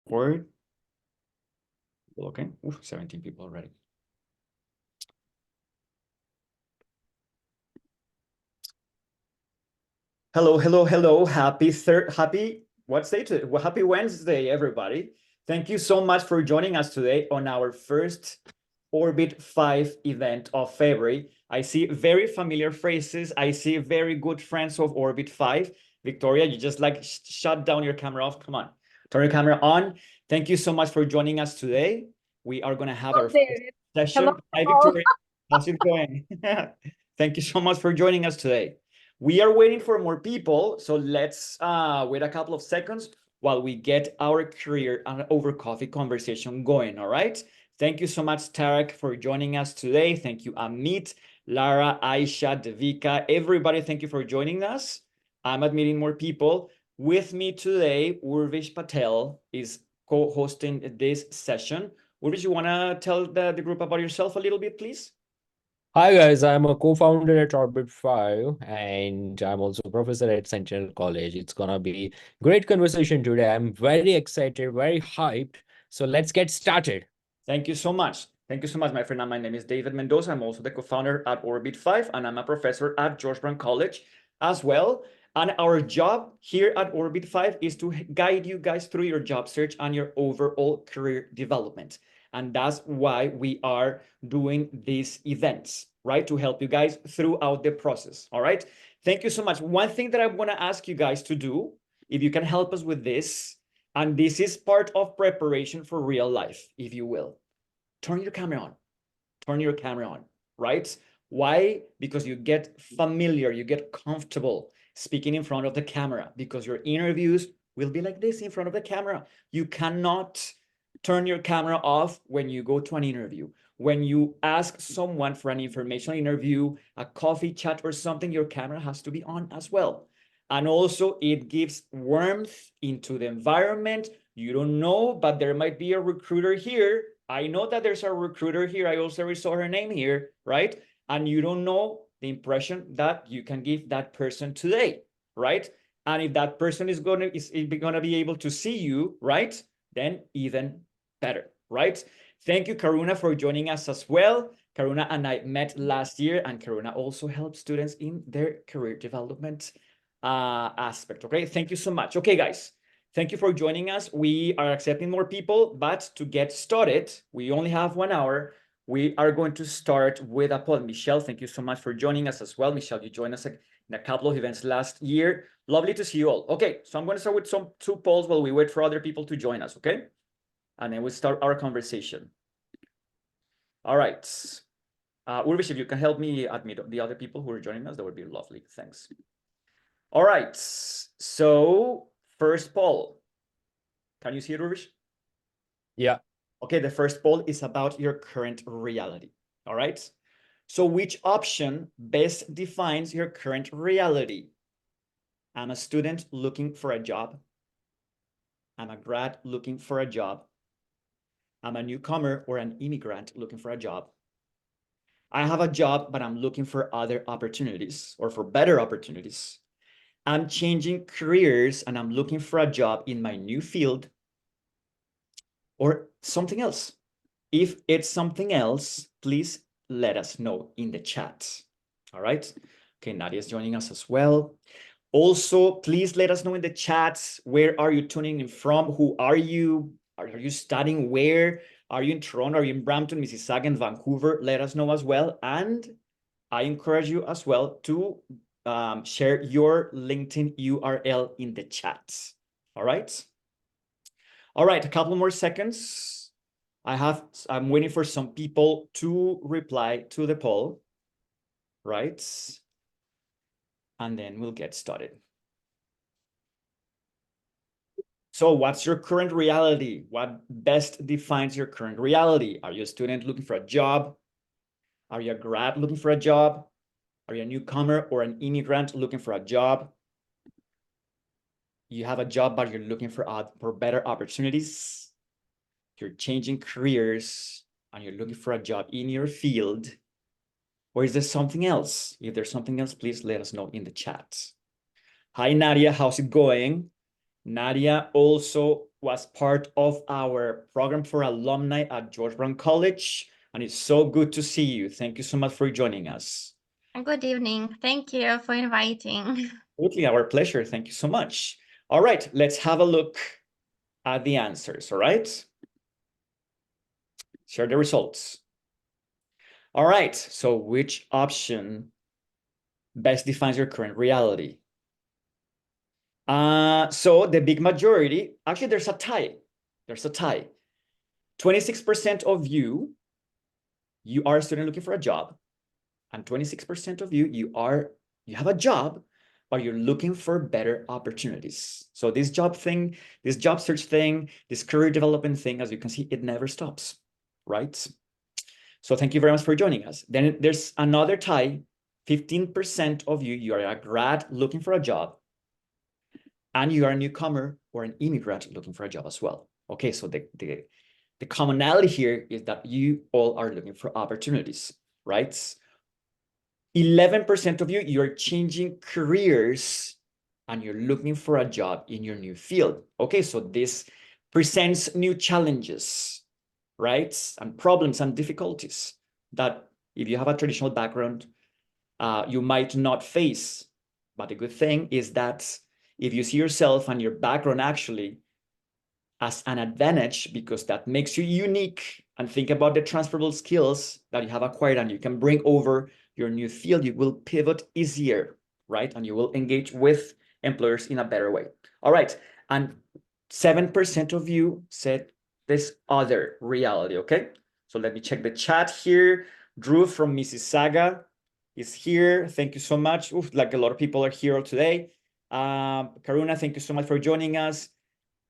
Record. Okay. Oof, 17 people already. Hello. What's day today? Well, happy Wednesday, everybody. Thank you so much for joining us today on our first Orbit 5 event of February. I see very familiar faces. I see very good friends of Orbit 5. Victoria, you just like shut down your camera off. Come on, turn your camera on. Thank you so much for joining us today. We are going to have our first session. Hello. Hi, Victoria. How's it going? Thank you so much for joining us today. We are waiting for more people, so let's wait a couple of seconds while we get our career over coffee conversation going, all right? Thank you so much, Tarek, for joining us today. Thank you, Amit, Lara, Aisha, Devika, everybody, thank you for joining us. I'm admitting more people. With me today, Urvish Patel is co-hosting this session. Urvish, you want to tell the group about yourself a little bit, please? Hi guys, I'm a co-founder at Orbit 5 and I'm also a professor at Sentinel College. It's gonna be great conversation today. I'm very excited, very hyped. So let's get started. Thank you so much. Thank you so much, my friend. My name is David Mendoza. I'm also the co-founder at Orbit 5, and I'm a professor at George Brown College as well. And our job here at Orbit 5 is to guide you guys through your job search and your overall career development. And that's why we are doing these events, right? To help you guys throughout the process, all right? Thank you so much. One thing that I want to ask you guys to do, if you can help us with this, and this is part of preparation for real life, if you will. Turn your camera on. Turn your camera on, right? Why? Because you get familiar, you get comfortable speaking in front of the camera, because your interviews will be like this in front of the camera. You cannot turn your camera off when you go to an interview. When you ask someone for an informational interview, a coffee chat or something, your camera has to be on as well. And also it gives warmth into the environment. You don't know, but there might be a recruiter here. I know that there's a recruiter here. I also saw her name here, right? And you don't know the impression that you can give that person today, right? And if that person is gonna be able to see you, right? Then even better, right? Thank you, Karuna, for joining us as well. Karuna and I met last year, and Karuna also helps students in their career development aspect. Okay, thank you so much. Okay, guys, thank you for joining us. We are accepting more people, but to get started, we only have 1 hour. We are going to start with a poll. Michelle, thank you so much for joining us as well. Michelle, you joined us in a couple of events last year. Lovely to see you all. Okay, so I'm going to start with two polls while we wait for other people to join us, okay? And then we'll start our conversation. All right. Urvish, if you can help me admit the other people who are joining us, that would be lovely. Thanks. All right, so first poll. Can you see it, Urvish? Yeah. Okay, the first poll is about your current reality. All right. So which option best defines your current reality? I'm a student looking for a job. I'm a grad looking for a job. I'm a newcomer or an immigrant looking for a job. I have a job, but I'm looking for other opportunities or for better opportunities. I'm changing careers and I'm looking for a job in my new field or something else. If it's something else, please let us know in the chat. All right. Okay, Nadia is joining us as well. Also, please let us know in the chats, where are you tuning in from? Who are you? Are you studying where? Are you in Toronto? Are you in Brampton, Mississauga, and Vancouver? Let us know as well. And I encourage you as well to share your LinkedIn URL in the chat. All right. All right, a couple more seconds. I'm waiting for some people to reply to the poll, right? And then we'll get started. So what's your current reality? What best defines your current reality? Are you a student looking for a job? Are you a grad looking for a job? Are you a newcomer or an immigrant looking for a job? You have a job, but you're looking for better opportunities. You're changing careers and you're looking for a job in your field. Or is there something else? If there's something else, please let us know in the chat. Hi, Nadia. How's it going? Nadia also was part of our program for alumni at George Brown College, and it's so good to see you. Thank you so much for joining us. Good evening. Thank you for inviting. Absolutely, our pleasure. Thank you so much. All right, let's have a look at the answers, all right? Share the results. All right, so which option best defines your current reality? So the big majority, actually there's a tie. There's a tie. 26% of you are a student looking for a job, and 26% of you have a job, but you're looking for better opportunities. So this job thing, this job search thing, this career development thing, as you can see, it never stops, right? So thank you very much for joining us. Then there's another tie. 15% of you are a grad looking for a job, and you are a newcomer or an immigrant looking for a job as well. Okay, so the commonality here is that you all are looking for opportunities, right? 11% of you, you're changing careers and you're looking for a job in your new field. Okay, so this presents new challenges, right? And problems and difficulties that if you have a traditional background, you might not face. But the good thing is that if you see yourself and your background actually as an advantage, because that makes you unique, and think about the transferable skills that you have acquired and you can bring over your new field, you will pivot easier, right? And you will engage with employers in a better way. All right, and 7% of you said this other reality, okay? So let me check the chat here. Drew from Mississauga is here. Thank you so much. Oof, like a lot of people are here today. Karuna, thank you so much for joining us.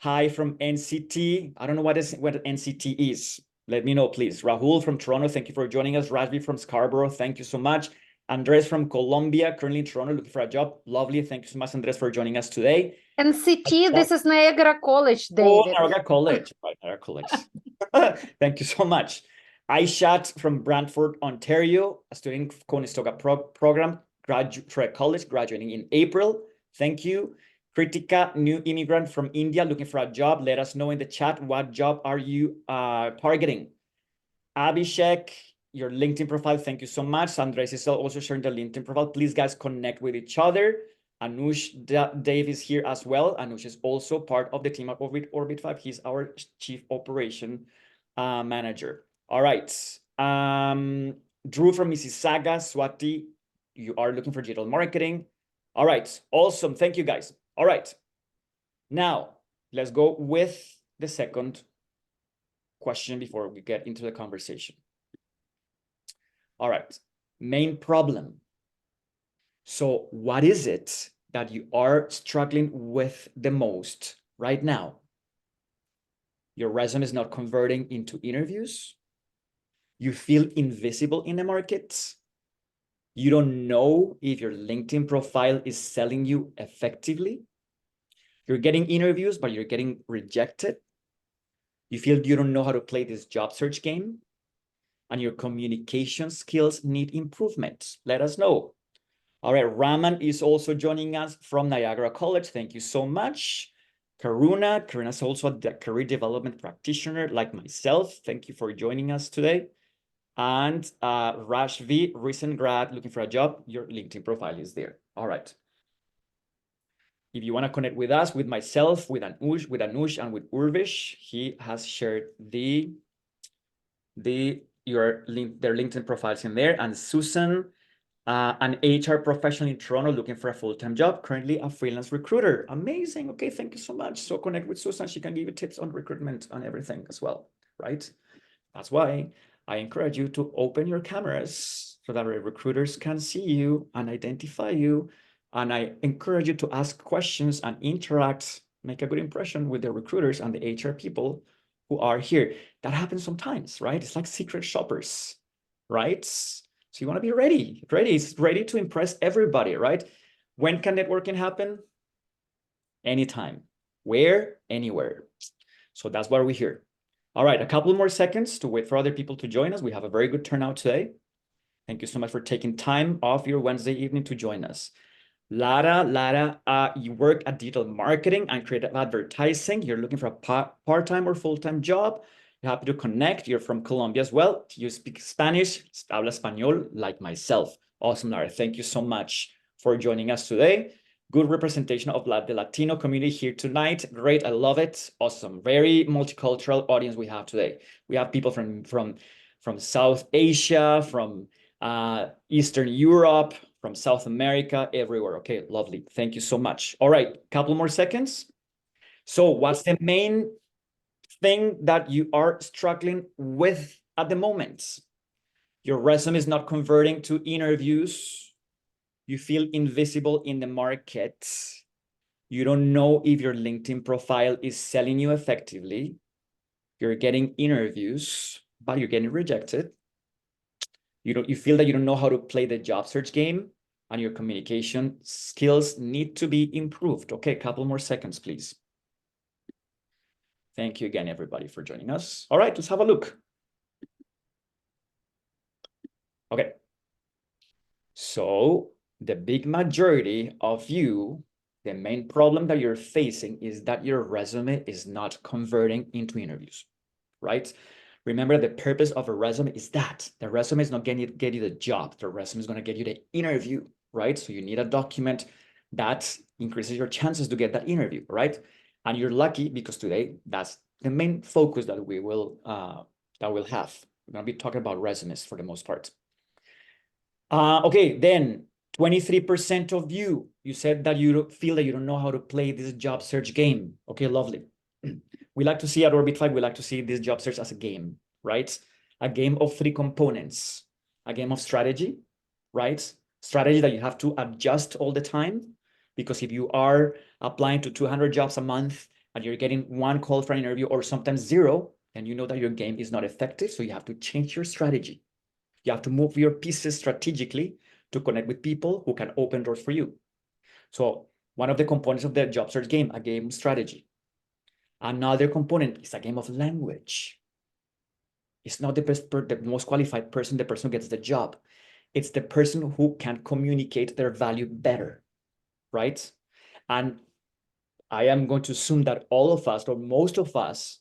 Hi from NCT. I don't know what NCT is. Let me know, please. Rahul from Toronto, thank you for joining us. Rajvi from Scarborough, thank you so much. Andres from Colombia, currently in Toronto, looking for a job. Lovely. Thank you so much, Andres, for joining us today. NCT, this is Niagara College, Oh, David. Niagara College. Right, Niagara College. Thank you so much. Aishat from Brantford, Ontario, a student Conestoga program, college, graduating in April. Thank you. Kritika, new immigrant from India, looking for a job. Let us know in the chat, what job are you targeting? Abhishek, your LinkedIn profile, thank you so much. Andres is also sharing the LinkedIn profile. Please, guys, connect with each other. Anush Dave is here as well. Anush is also part of the team at Orbit 5. He's our Chief Operation Manager. All right. Drew from Mississauga, Swati, you are looking for digital marketing. All right. Awesome. Thank you, guys. All right. Now, let's go with the second question before we get into the conversation. All right. Main problem. So what is it that you are struggling with the most right now? Your resume is not converting into interviews. You feel invisible in the market. You don't know if your LinkedIn profile is selling you effectively. You're getting interviews, but you're getting rejected. You feel you don't know how to play this job search game, and your communication skills need improvement. Let us know. All right, Raman is also joining us from Niagara College. Thank you so much. Karuna is also a career development practitioner like myself. Thank you for joining us today. And Rashvi, recent grad, looking for a job. Your LinkedIn profile is there. All right. If you want to connect with us, with myself, with Anush, and with Urvish, he has shared their LinkedIn profiles in there. And Susan, an HR professional in Toronto looking for a full-time job, currently a freelance recruiter. Amazing. Okay, thank you so much. So connect with Susan. She can give you tips on recruitment and everything as well, right? That's why I encourage you to open your cameras so that recruiters can see you and identify you. And I encourage you to ask questions and interact, make a good impression with the recruiters and the HR people who are here. That happens sometimes, right? It's like secret shoppers, right? So you want to be ready to impress everybody, right? When can networking happen? Anytime. Where? Anywhere. So that's why we're here. All right, a couple more seconds to wait for other people to join us. We have a very good turnout today. Thank you so much for taking time off your Wednesday evening to join us. Lara, you work at digital marketing and creative advertising. You're looking for a part-time or full-time job. You're happy to connect. You're from Colombia as well. You speak Spanish, habla español, like myself. Awesome, Lara. Thank you so much for joining us today. Good representation of the Latino community here tonight. Great, I love it. Awesome. Very multicultural audience we have today. We have people from South Asia, from Eastern Europe, from South America, everywhere. Okay, lovely. Thank you so much. All right, couple more seconds. So what's the main thing that you are struggling with at the moment? Your resume is not converting to interviews. You feel invisible in the market. You don't know if your LinkedIn profile is selling you effectively. You're getting interviews, but you're getting rejected. You feel that you don't know how to play the job search game, and your communication skills need to be improved. Okay, a couple more seconds, please. Thank you again, everybody, for joining us. All right, let's have a look. Okay. So the big majority of you, the main problem that you're facing is that your resume is not converting into interviews, right? Remember, the purpose of a resume is that the resume is not going to get you the job. The resume is going to get you the interview, right? So you need a document that increases your chances to get that interview, right? And you're lucky because today that's the main focus that we will have. We're going to be talking about resumes for the most part. Okay, then 23% of you said that you feel that you don't know how to play this job search game. Okay, lovely. We like to see at Orbit 5, we like to see this job search as a game, right? A game of 3 components. A game of strategy, right? Strategy that you have to adjust all the time, because if you are applying to 200 jobs a month and you're getting 1 call for an interview or sometimes 0, then you know that your game is not effective, so you have to change your strategy. You have to move your pieces strategically to connect with people who can open doors for you. So one of the components of the job search game, a game strategy. Another component is a game of language. It's not the most qualified person, the person who gets the job. It's the person who can communicate their value better, right? And I am going to assume that all of us, or most of us,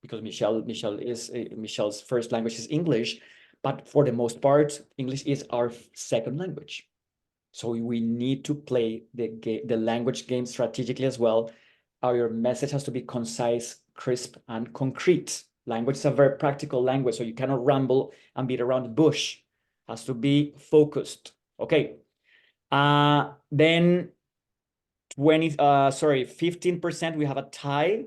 because Michelle's first language is English, but for the most part, English is our second language. So we need to play the language game strategically as well. Your message has to be concise, crisp, and concrete. Language is a very practical language, so you cannot ramble and beat around the bush. It has to be focused. Okay. Then 15%, we have a tie.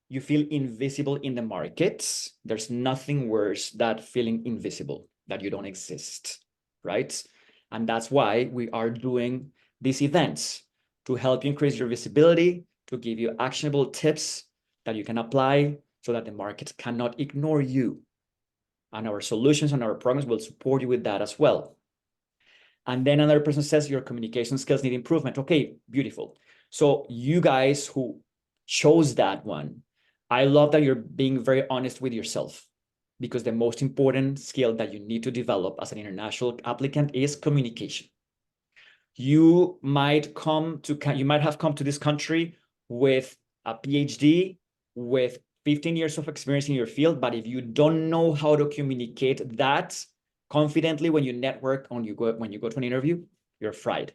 You feel invisible in the market. There's nothing worse than feeling invisible, that you don't exist, right? And that's why we are doing these events, to help you increase your visibility, to give you actionable tips that you can apply so that the market cannot ignore you. And our solutions and our programs will support you with that as well. And then another person says your communication skills need improvement. Okay, beautiful. So you guys who chose that one, I love that you're being very honest with yourself, because the most important skill that you need to develop as an international applicant is communication. You might have come to this country with a PhD, with 15 years of experience in your field, but if you don't know how to communicate that confidently when you network, when you go to an interview, you're fried,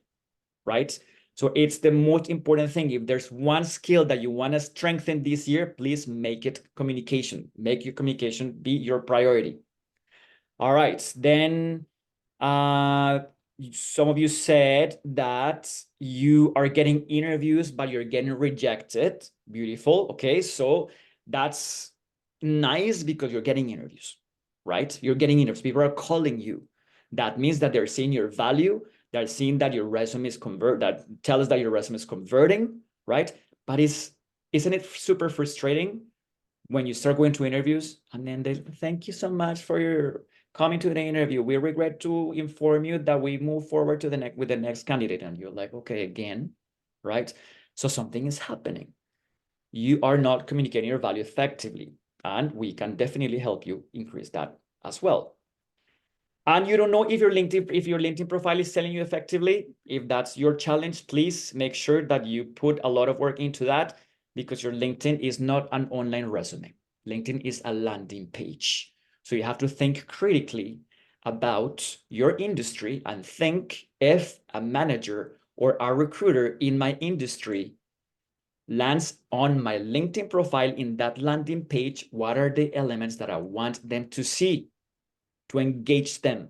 right? So it's the most important thing. If there's one skill that you want to strengthen this year, please make it communication. Make your communication be your priority. All right, then some of you said that you are getting interviews, but you're getting rejected. Beautiful. Okay, so that's nice because you're getting interviews, right? You're getting interviews. People are calling you. That means that they're seeing your value. They're seeing that your resume is tell us that your resume is converting, right? But isn't it super frustrating when you start going to interviews and then they thank you so much for your coming to the interview. We regret to inform you that we move forward to with the next candidate. And you're like, okay, again, right? So something is happening. You are not communicating your value effectively, and we can definitely help you increase that as well. and you don't know if your LinkedIn profile is selling you effectively, if that's your challenge, please make sure that you put a lot of work into that, because your LinkedIn is not an online resume. LinkedIn is a landing page. So you have to think critically about your industry and think if a manager or a recruiter in my industry lands on my LinkedIn profile in that landing page, what are the elements that I want them to see to engage them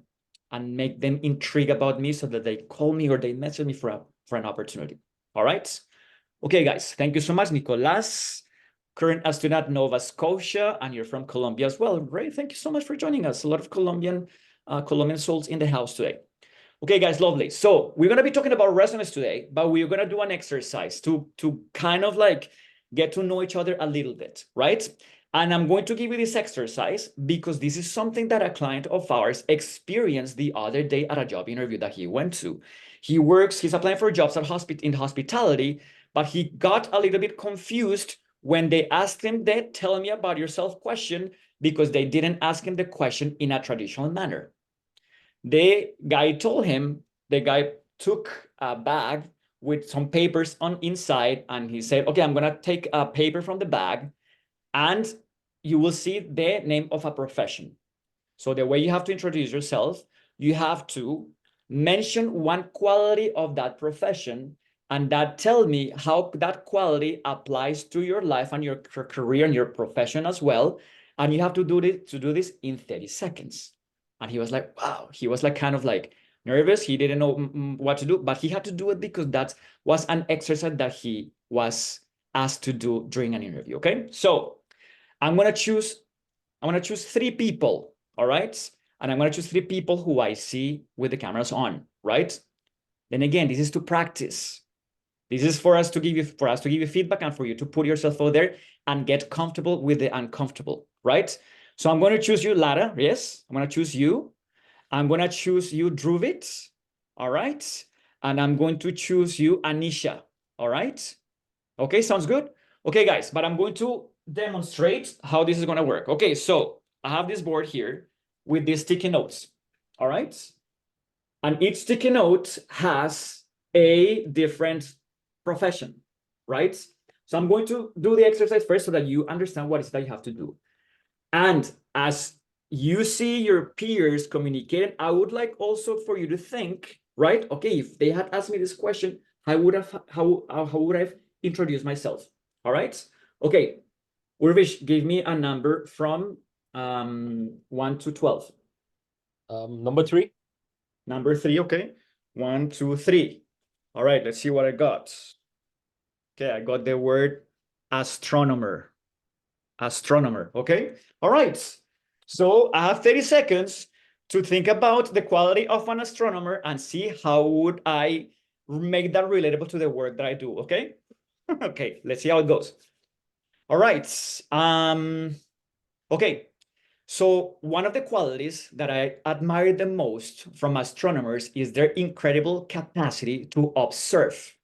and make them intrigued about me so that they call me or they message me for an opportunity. All right. Okay, guys, thank you so much. Nicolas, current student at Nova Scotia, and you're from Colombia as well. Great, thank you so much for joining us. A lot of Colombian souls in the house today. Okay, guys, lovely. So we're gonna be talking about resumes today, but we're gonna do an exercise to kind of like get to know each other a little bit, right? And I'm going to give you this exercise because this is something that a client of ours experienced the other day at a job interview that he went to. He's applying for jobs in hospitality, but he got a little bit confused when they asked him the "tell me about yourself" question, because they didn't ask him the question in a traditional manner. The guy took a bag with some papers on inside, and he said, okay, I'm gonna take a paper from the bag, and you will see the name of a profession. So the way you have to introduce yourself, you have to mention one quality of that profession, and that tell me how that quality applies to your life and your career and your profession as well. And you have to do this in 30 seconds. And he was like, wow, he was like kind of like nervous. He didn't know what to do, but he had to do it because that was an exercise that he was asked to do during an interview. Okay, so I'm gonna choose 3 people, all right? And I'm gonna choose 3 people who I see with the cameras on, right? Then again, this is to practice. This is for us to give you feedback and for you to put yourself out there and get comfortable with the uncomfortable, right? So I'm going to choose you, Lara. Yes, I'm going to choose you. I'm going to choose you, Druvit. All right. And I'm going to choose you, Anisha. All right. Okay, sounds good. Okay, guys, but I'm going to demonstrate how this is going to work. Okay, so I have this board here with these sticky notes. All right. And each sticky note has a different profession, right? So I'm going to do the exercise first so that you understand what it is that you have to do. And as you see your peers communicating, I would like also for you to think, right? Okay, if they had asked me this question, how would I have introduced myself? All right. Okay, Urvish, give me a number from 1 to 12. Number 3. Number 3, okay. 1, 2, 3. All right, let's see what I got. Okay, I got the word astronomer. Astronomer, okay? All right. So I have 30 seconds to think about the quality of an astronomer and see how would I make that relatable to the work that I do, okay? Okay, let's see how it goes. All right. Okay. So one of the qualities that I admire the most from astronomers is their incredible capacity to observe.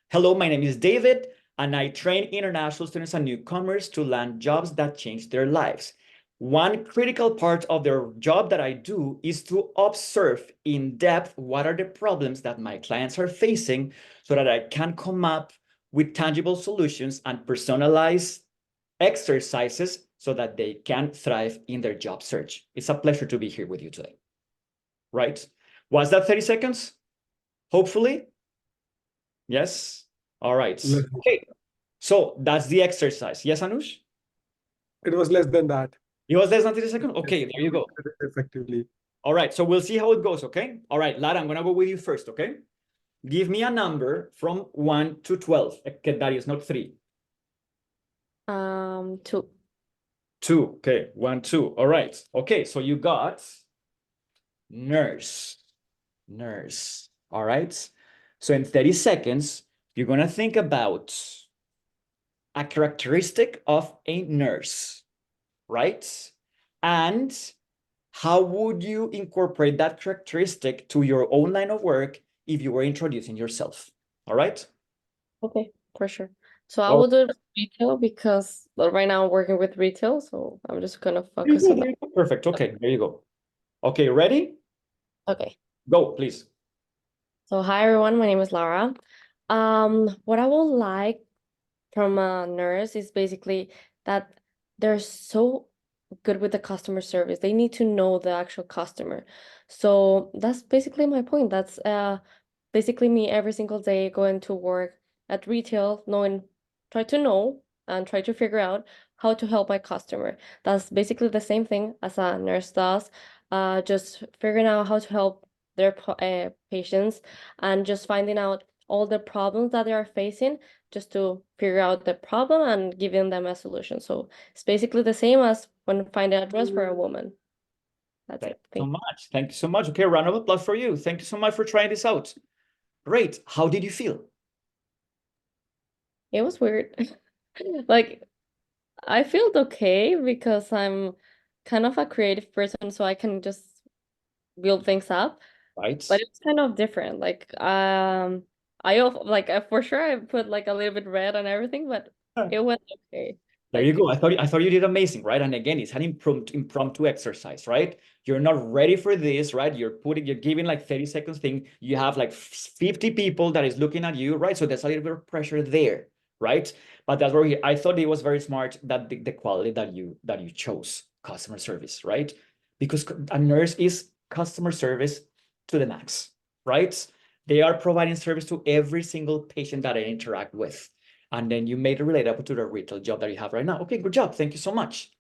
Hello, my name is David, and I train international students and newcomers to land jobs that change their lives. One critical part of their job that I do is to observe in depth what are the problems that my clients are facing so that I can come up with tangible solutions and personalized exercises so that they can thrive in their job search. It's a pleasure to be here with you today. Right? Was that 30 seconds? Hopefully. Yes? All right. Okay. So that's the exercise. Yes, Anush? It was less than that. It was less than 30 seconds? Okay, there you go. Effectively. All right, so we'll see how it goes, okay? All right, Lara, I'm going to go with you first, okay? Give me a number from 1 to 12. Okay, that is not 3. 2. 2. Okay, 1, 2. All right. Okay, so you got nurse. Nurse. All right. So in 30 seconds, you're going to think about a characteristic of a nurse, right? And how would you incorporate that characteristic to your own line of work if you were introducing yourself? All right. Okay, for sure. So I Well- will do it retail because right now I'm working with retail, so I'm just gonna focus on that. Perfect. Okay, there you go. Okay, ready? Okay. Go, please. So hi everyone, my name is Lara. What I would like from a nurse is basically that they're so good with the customer service. They need to know the actual customer. So that's basically my point. That's basically me every single day going to work at retail, try to know and try to figure out how to help my customer. That's basically the same thing as a nurse does. Just figuring out how to help their patients and just finding out all the problems that they are facing just to figure out the problem and giving them a solution. So it's basically the same as when finding a dress for a woman. That's Thank it. you so much. Thank you so much. Okay, round of applause for you. Thank you so much for trying this out. Great. How did you feel? It was weird. Like, I felt okay because I'm kind of a creative person, so I can just build things up. Right. But it's kind of different. Like, for sure I put like a little bit red and everything, but it went okay. There you Like, go. I thought you did amazing, right? And again, it's an impromptu exercise, right? You're not ready for this, right? You're giving like 30 seconds thing. You have like 50 people that is looking at you, right? So there's a little bit of pressure there, right? But that's where I thought it was very smart that the quality that you chose, customer service, right? Because a nurse is customer service to the max, right? They are providing service to every single patient that they interact with. And then you made it relatable to the retail job that you have right now. Okay, good job. Thank you so much.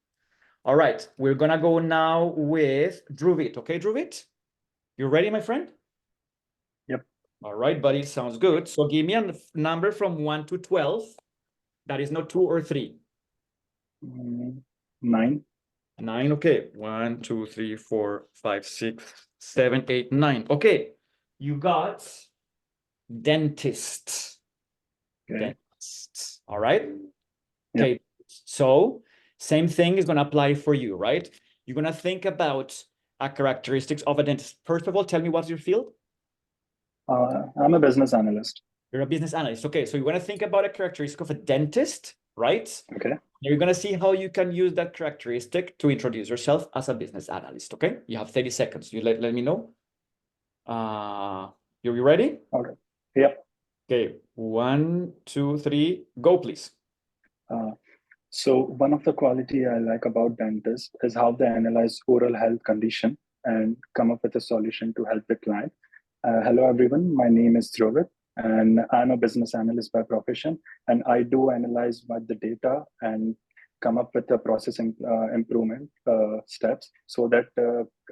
All right, we're gonna go now with Druvit. Okay, Druvit? You ready, my friend? Yep. All right, buddy, sounds good. So give me a number from 1 to 12. That is not 2 or 3. 9. 9, okay. 1, 2, 3, 4, 5, 6, 7, 8, 9. Okay, you got dentist. Okay. Dentist. All right. Yep. Okay, so same thing is going to apply for you, right? You're going to think about characteristics of a dentist. First of all, tell me what's your field? I'm a business analyst. You're a business analyst. Okay, so you're going to think about a characteristic of a dentist, right? Okay. You're going to see how you can use that characteristic to introduce yourself as a business analyst, okay? You have 30 seconds. You let me know. You ready? Okay. Yep. Okay, 1, 2, 3, go, please. So one of the quality I like about dentists is how they analyze oral health condition and come up with a solution to help the client. Hello, everyone. My name is Dhruvit, and I'm a business analyst by profession. And I do analyze what the data and come up with the processing improvement steps so that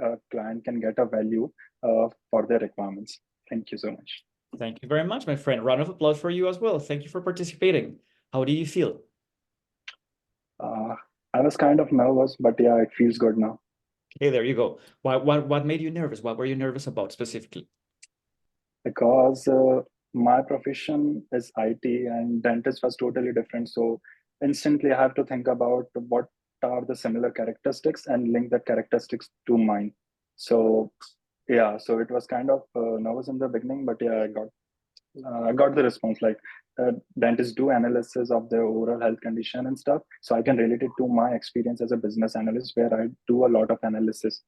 a client can get a value for their requirements. Thank you so much. Thank you very much, my friend. Round of applause for you as well. Thank you for participating. How do you feel? I was kind of nervous, but yeah, it feels good now. Okay, there you go. What made you nervous? What were you nervous about specifically? Because my profession is IT and dentist was totally different. So instantly I have to think about what are the similar characteristics and link that characteristics to mine. So yeah, so it was kind of nervous in the beginning, but yeah, I got the response like dentists do analysis of their oral health condition and stuff. So I can relate it to my experience as a business analyst where I do a lot of analysis.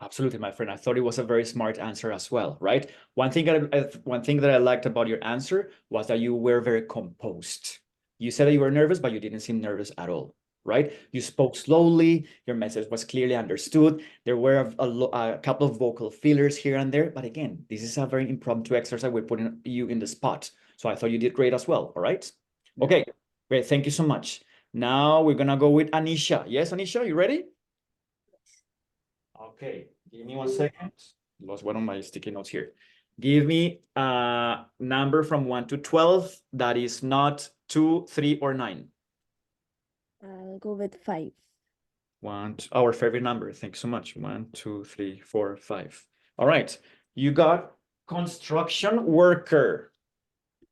Absolutely, my friend. I thought it was a very smart answer as well, right? One thing that I liked about your answer was that you were very composed. You said that you were nervous, but you didn't seem nervous at all, right? You spoke slowly. Your message was clearly understood. There were a couple of vocal fillers here and there, but again, this is a very impromptu exercise. We're putting you in the spot. So I thought you did great as well, all right? Okay, great. Thank you so much. Now we're gonna go with Anisha. Yes, Anisha, you ready? Okay, give me 1 second. Lost one of my sticky notes here. Give me a number from 1 to 12 that is not 2, 3, or 9. I'll go with 5. Our favorite number. Thanks so much. 1, 2, 3, 4, 5. All right, you got construction worker.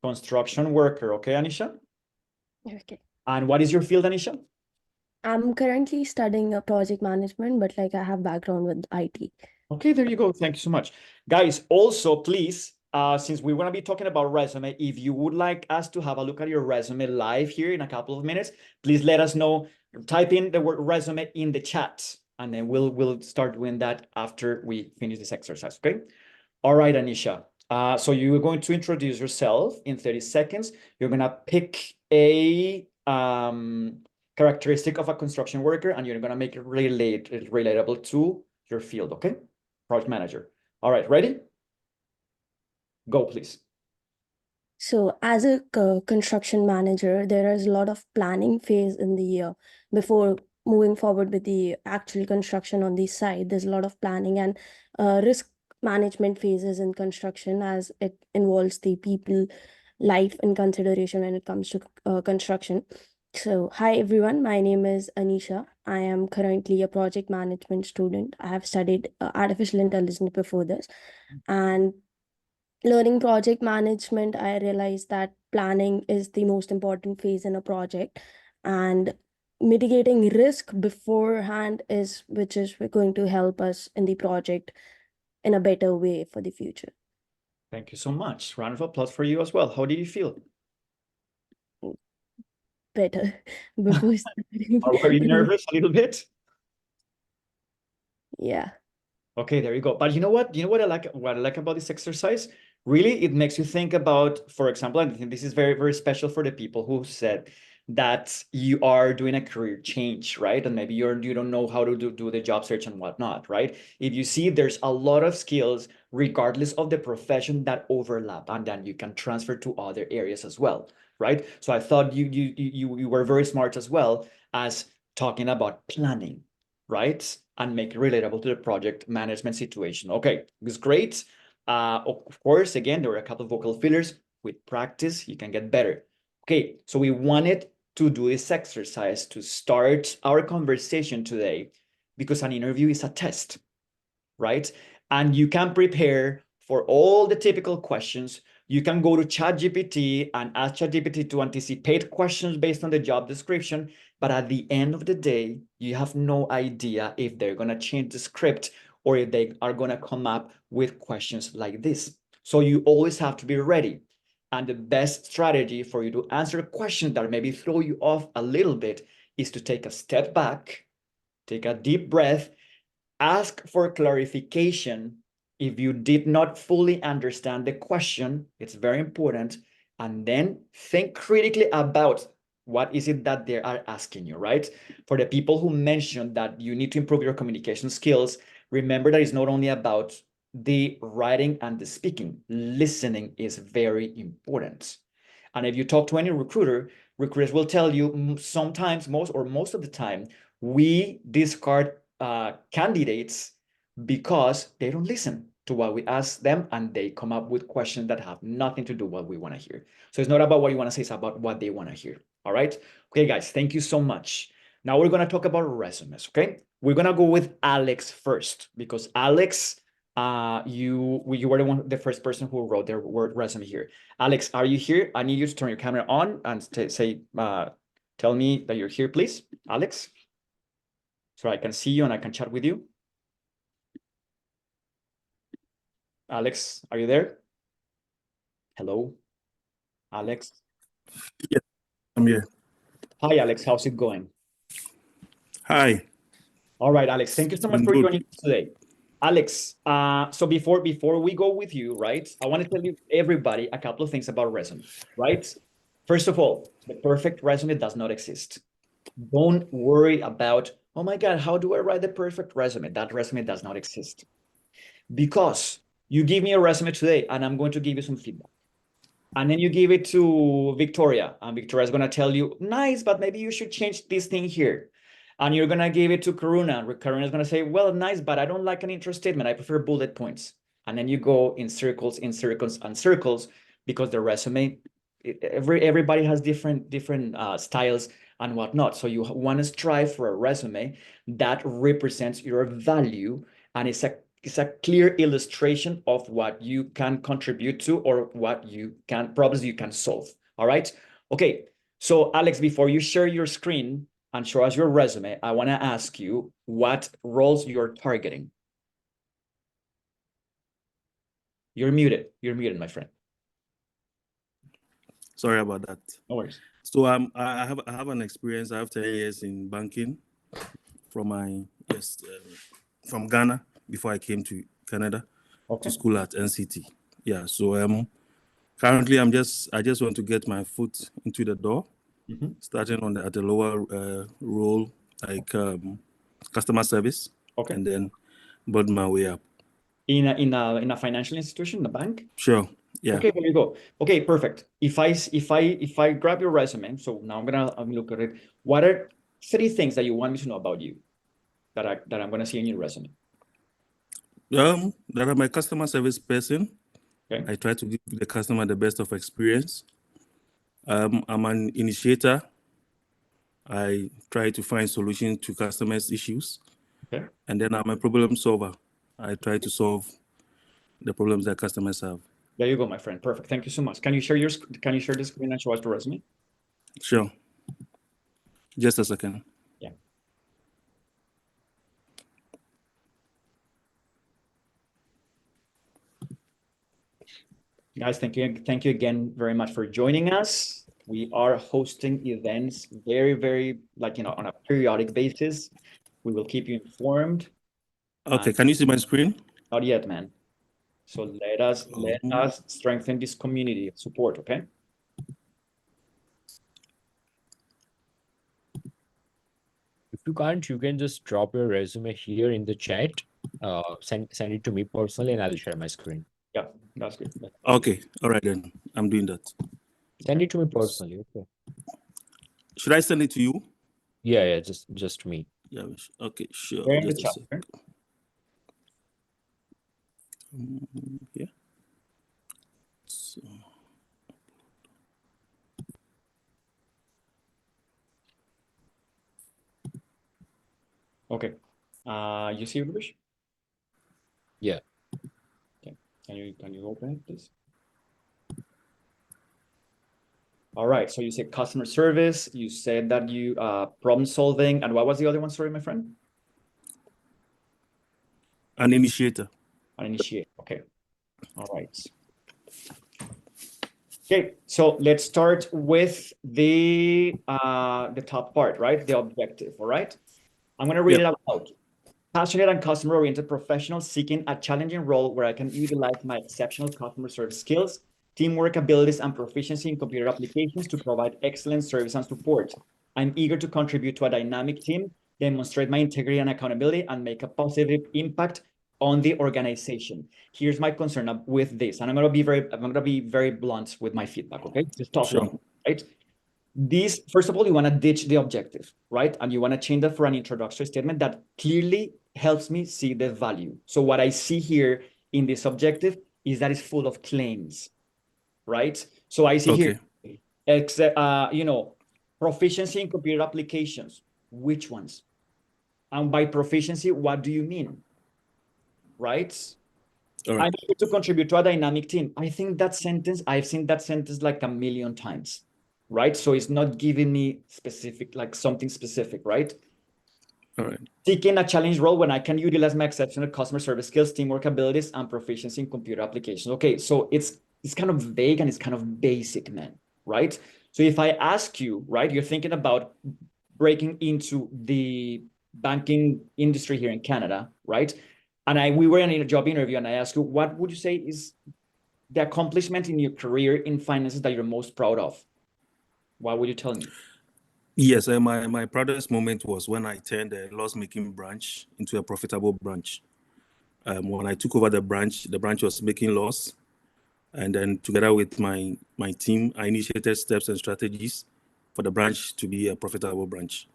Construction worker. Okay, Anisha? Okay. And what is your field, Anisha? I'm currently studying a project management, but like I have background with IT. Okay, there you go. Thank you so much. Guys, also, please, since we're going to be talking about resume, if you would like us to have a look at your resume live here in a couple of minutes, please let us know. Type in the word resume in the chat. and then we'll start doing that after we finish this exercise, okay? All right, Anisha. So you're going to introduce yourself in 30 seconds. You're gonna pick a characteristic of a construction worker, and you're gonna make it relatable to your field, okay? Project manager. All right, ready? Go, please. So, as a construction manager, there is a lot of planning phase in the year before moving forward with the actual construction on the site. There's a lot of planning and risk management phases in construction, as it involves the people life in consideration when it comes to construction. So, hi everyone, my name is Anisha. I am currently a project management student. I have studied artificial intelligence before this, and learning project management, I realized that planning is the most important phase in a project, and mitigating risk beforehand is which is going to help us in the project in a better way for the future. Thank you so much. Round of applause for you as well. How did you feel? Better before starting. Were you nervous a little bit? Yeah. Okay, there you go. But you know what? You know what I like about this exercise? Really, it makes you think about, for example, and I think this is very, very special for the people who said that you are doing a career change, right? And maybe you don't know how to do the job search and whatnot, right? If you see there's a lot of skills, regardless of the profession, that overlap, and then you can transfer to other areas as well, right? So I thought you were very smart as well as talking about planning, right? And make it relatable to the project management situation. Okay, it's great. Of course, again, there were a couple of vocal fillers. With practice, you can get better. Okay, so we wanted to do this exercise to start our conversation today, because an interview is a test, right? And you can prepare for all the typical questions. You can go to ChatGPT and ask ChatGPT to anticipate questions based on the job description. But at the end of the day, you have no idea if they're going to change the script or if they are going to come up with questions like this. So you always have to be ready. And the best strategy for you to answer questions that maybe throw you off a little bit is to take a step back, take a deep breath, ask for clarification if you did not fully understand the question. It's very important. And then think critically about what is it that they are asking you, right? For the people who mentioned that you need to improve your communication skills, remember that it's not only about the writing and the speaking. Listening is very important. And if you talk to any recruiter, recruiters will tell you sometimes, most of the time, we discard candidates because they don't listen to what we ask them, and they come up with questions that have nothing to do with what we want to hear. So it's not about what you want to say, it's about what they want to hear. All right. Okay, guys, thank you so much. Now we're going to talk about resumes. Okay, we're going to go with Alex first, because Alex, you were the first person who wrote their word resume here. Alex, are you here? I need you to turn your camera on and say, tell me that you're here, please, Alex, so I can see you and I can chat with you. Alex, are you there? Hello, Alex. Yeah, I'm here. Hi, Alex. How's it going? Hi. All right, Alex. Thank you so much I'm for good. joining us today. Alex, so before we go with you, right, I want to tell you everybody a couple of things about resume, right? First of all, the perfect resume does not exist. Don't worry about, oh my God, how do I write the perfect resume? That resume does not exist. Because you give me a resume today and I'm going to give you some feedback. And then you give it to Victoria, and Victoria is going to tell you, nice, but maybe you should change this thing here. And you're going to give it to Karuna. Karuna is going to say, well, nice, but I don't like an intro statement. I prefer bullet points. And then you go in circles, and circles, because the resume, everybody has different styles and whatnot. So you want to strive for a resume that represents your value, and it's a clear illustration of what you can contribute to or what problems you can solve. All right. Okay. So Alex, before you share your screen and show us your resume, I want to ask you what roles you're targeting. You're muted. You're muted, my friend. Sorry about that. No worries. So I have an experience. I have 10 years in banking. from my from Ghana before I came to Canada Okay. to school at NCT. Yeah, so currently I just want to get my foot into the door, Mhm. starting at the lower role like customer service, Okay. and then build my way up. In a financial institution, a bank? Sure. Yeah. Okay, there you go. Okay, perfect. If I grab your resume, so now I'm gonna look at it. What are 3 things that you want me to know about you that I'm gonna see in your resume? That I'm a customer service person. Okay. I try to give the customer the best of experience. I'm an initiator. I try to find solutions to customers' issues. Okay. And then I'm a problem solver. I try to solve the problems that customers have. There you go, my friend. Perfect. Thank you so much. Can you share the screen and show us the resume? Sure. Just a second. Yeah. Guys, thank you again very much for joining us. We are hosting events very on a periodic basis. We will keep you informed. Okay, can you see my screen? Not yet, man. So let us strengthen this community of support, okay? If you can't, you can just drop your resume here in the chat. Send it to me personally, and I'll share my screen. Yeah, that's good. Okay, all right then. I'm doing that. Send it to me personally. Okay. Should I send it to you? Yeah, just me. Yeah. Okay, sure. Where in the Just a chat? sec. Yeah. So, Okay. You see Rubish? Yeah. Okay. Can you open it, please? All right. So you said customer service. You said that you problem solving, and what was the other one? Sorry, my friend. an initiator. An initiate. Okay. All right. Okay. So let's start with the top part, right? The objective. All right. I'm gonna read it out loud. Passionate and customer-oriented professional seeking a challenging role where I can utilize my exceptional customer service skills, teamwork abilities, and proficiency in computer applications to provide excellent service and support. I'm eager to contribute to a dynamic team, demonstrate my integrity and accountability, and make a positive impact on the organization. Here's my concern with this, and I'm gonna be very blunt with my feedback, okay? Just talk Sure. one, right? This, first of all, you want to ditch the objective, right? And you want to change that for an introductory statement that clearly helps me see the value. So what I see here in this objective is that it's full of claims, right? So I see here, proficiency in computer applications. Which ones? And by proficiency, what do you mean? Right? All right. I'm here to contribute to a dynamic team. I think that sentence, I've seen that sentence like a million times, right? So it's not giving me specific, like something specific, right? All right. Seeking a challenge role when I can utilize my exceptional customer service skills, teamwork abilities, and proficiency in computer applications. Okay, so it's kind of vague and it's kind of basic, man, right? So if I ask you, right, you're thinking about breaking into the banking industry here in Canada, right? And we were in a job interview and I asked you, what would you say is the accomplishment in your career in finances that you're most proud of? What would you tell me? Yes, my proudest moment was when I turned a loss-making branch into a profitable branch. When I took over the branch was making loss. And then together with my team, I initiated steps and strategies for the branch to be a profitable branch.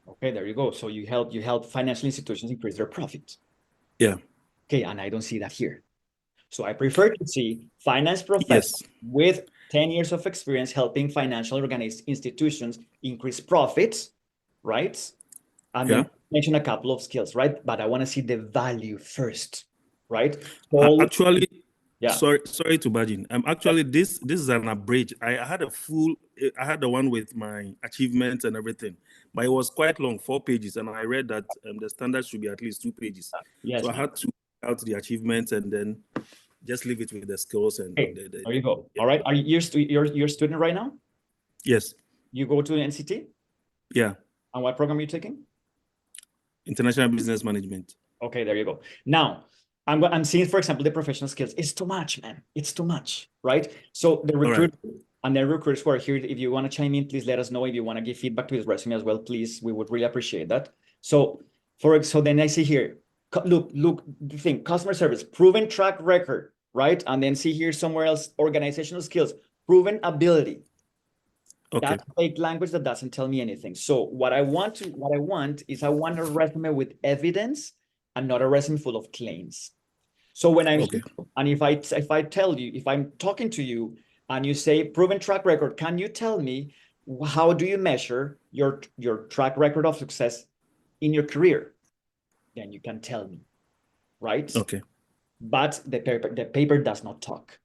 Okay, there you go. So you help financial institutions increase their profits. Yeah. Okay, and I don't see that here. So I prefer to see finance professionals with 10 years of experience helping financial organized institutions increase profits, right? And then mention a couple of skills, right? But I want to see the value first, right? Actually, yeah. Sorry to barge in. Actually, this is an abridged. I had the one with my achievements and everything, but it was quite long, 4 pages, and I read that the standard should be at least 2 pages. Yes. So I had to out the achievements and then just leave it with the skills and there you go. All right. Are you're a student right now? Yes. You go to NCT? Yeah. And what program are you taking? International business management. Okay, there you go. Now, I'm seeing, for example, the professional skills. It's too much, man. It's too much, right? So the right. recruiter and the recruiters who are here, if you want to chime in, please let us know. If you want to give feedback to his resume as well, please, we would really appreciate that. So then I see here, look, the thing, customer service, proven track record, right? And then see here somewhere else, organizational skills, proven ability. Okay. That's fake language that doesn't tell me anything. So what I want is I want a resume with evidence and not a resume full of claims. So when I'm Okay. and if I tell you, if I'm talking to you and you say proven track record, can you tell me how do you measure your track record of success in your career? Then you can tell me, right? Okay. But the paper does not talk.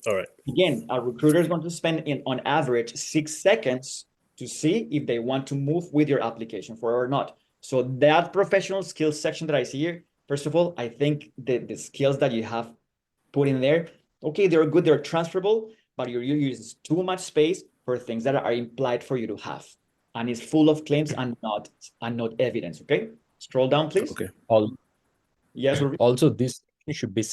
All right. Again, a recruiter is going to spend on average 6 seconds to see if they want to move with your application for or not. So that professional skills section that I see here, first of all, I think the skills that you have put in there, okay, they're good, they're transferable, but you're using too much space for things that are implied for you to have. And it's full of claims and not evidence, okay? Scroll down, please. Okay. Yes, Ruby? Also, this should be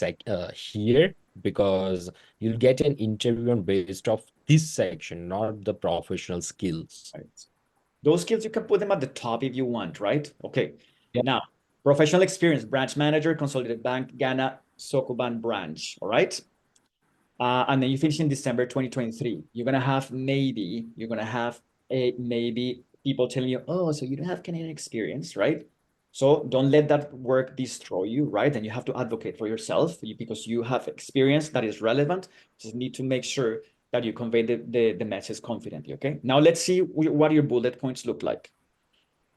here because you'll get an interview on based off this section, not the professional skills. Right. Those skills, you can put them at the top if you want, right? Okay. Yeah. Now, professional experience, branch manager, Consolidated Bank, Ghana, Sokoban branch, all right? And then you finish in December 2023. You're going to have maybe people telling you, oh, so you don't have Canadian experience, right? So don't let that work destroy you, right? And you have to advocate for yourself because you have experience that is relevant. Just need to make sure that you convey the message confidently, okay? Now let's see what your bullet points look like.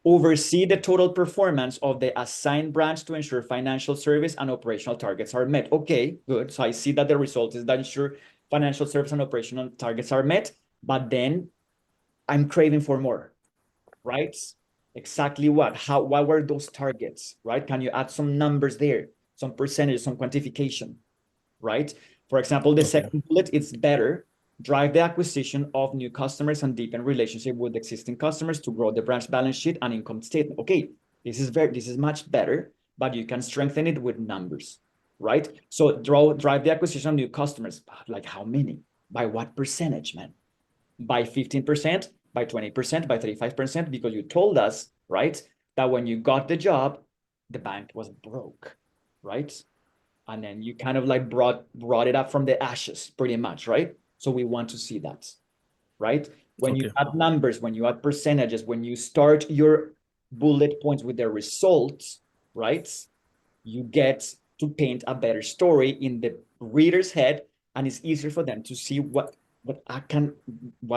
Oversee the total performance of the assigned branch to ensure financial service and operational targets are met. Okay, good. So I see that the result is that ensure financial service and operational targets are met, but then I'm craving for more, right? Exactly what? What were those targets, right? Can you add some numbers there, some percentage, some quantification, right? For example, the second bullet, it's better. Drive the acquisition of new customers and deepen relationship with existing customers to grow the branch balance sheet and income statement. Okay, this is much better, but you can strengthen it with numbers, right? So drive the acquisition of new customers. Like how many? By what percentage, man? By 15%, by 20%, by 35%, because you told us, right, that when you got the job, the bank was broke, right? And then you kind of like brought it up from the ashes, pretty much, right? So we want to see that, right? When you add numbers, when you add percentages, when you start your bullet points with the results, right? You get to paint a better story in the reader's head, and it's easier for them to see what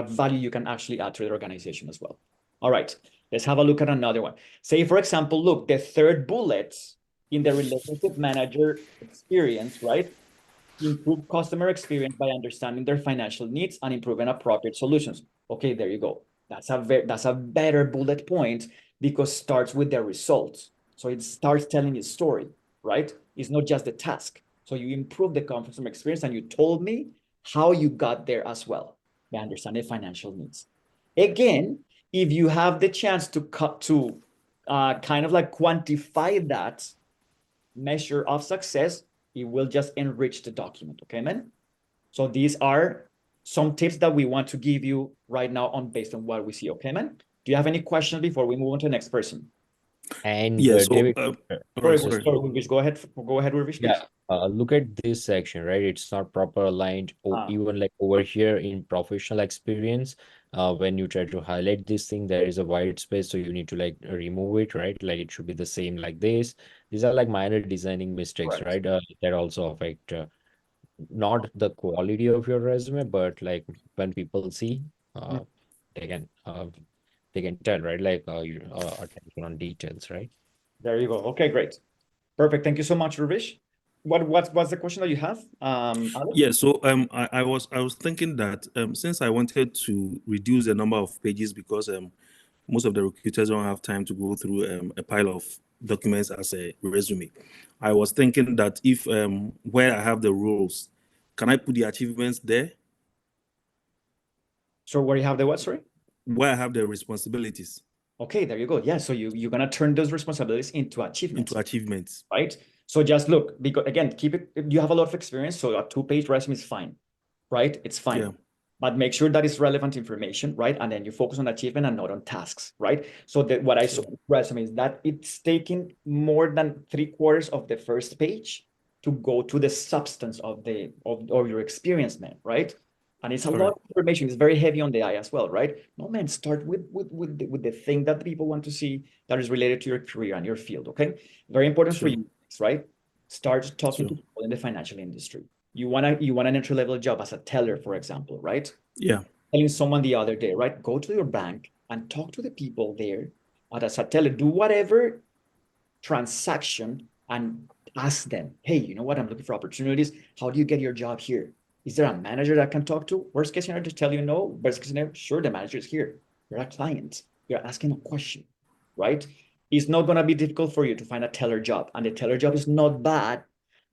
value you can actually add to the organization as well. All right, let's have a look at another one. Say, for example, look, the third bullet in the relationship manager experience, right? Improve customer experience by understanding their financial needs and improving appropriate solutions. Okay, there you go. That's a better bullet point because it starts with the results. So it starts telling you a story, right? It's not just the task. So you improve the customer experience and you told me how you got there as well by understanding financial needs. Again, if you have the chance to kind of like quantify that measure of success, it will just enrich the document, okay, man? So these are some tips that we want to give you right now based on what we see, okay, man? Do you have any questions before we move on to the next person? And Yes. David, Sorry, Urvish, go ahead, Urvish, please. yeah, look at this section, right? It's not proper aligned, even like over here in professional experience. When you try to highlight this thing, there is a white space, so you need to like remove it, right? Like it should be the same like this. These are like minor designing mistakes, right? That also affect not the quality of your resume, but like when people see, they can tell, right? Like your attention on details, right? There you go. Okay, great. Perfect. Thank you so much, Urvish. What's the question that you have? Alex? Yeah, so I was thinking that since I wanted to reduce the number of pages because most of the recruiters don't have time to go through a pile of documents as a resume, I was thinking that if where I have the roles, can I put the achievements there? So where you have the what, sorry? Where I have the responsibilities. Okay, there you go. Yeah, so you're gonna turn those responsibilities into achievements, into achievements. right? So just look, because again, keep it, you have a lot of experience, so a 2-page resume is fine, right? It's fine. Yeah. But make sure that it's relevant information, right? And then you focus on achievement and not on tasks, right? So that what I saw in the resume is that it's taking more than 3/4 of the first page to go to the substance of your experience, man, right? And it's a lot of information. It's very heavy on the eye as well, right? No, man, start with the thing that people want to see that is related to your career and your field, okay? Very important for Sure. you, right? Start talking to Sure. people in the financial industry. You want an entry-level job as a teller, for example, right? Yeah. Telling someone the other day, right? Go to your bank and talk to the people there as a teller. Do whatever transaction and ask them, hey, you know what? I'm looking for opportunities. How do you get your job here? Is there a manager that I can talk to? Worst case scenario, just tell you no. Best case scenario, sure, the manager is here. You're a client. You're asking a question, right? It's not going to be difficult for you to find a teller job. And the teller job is not bad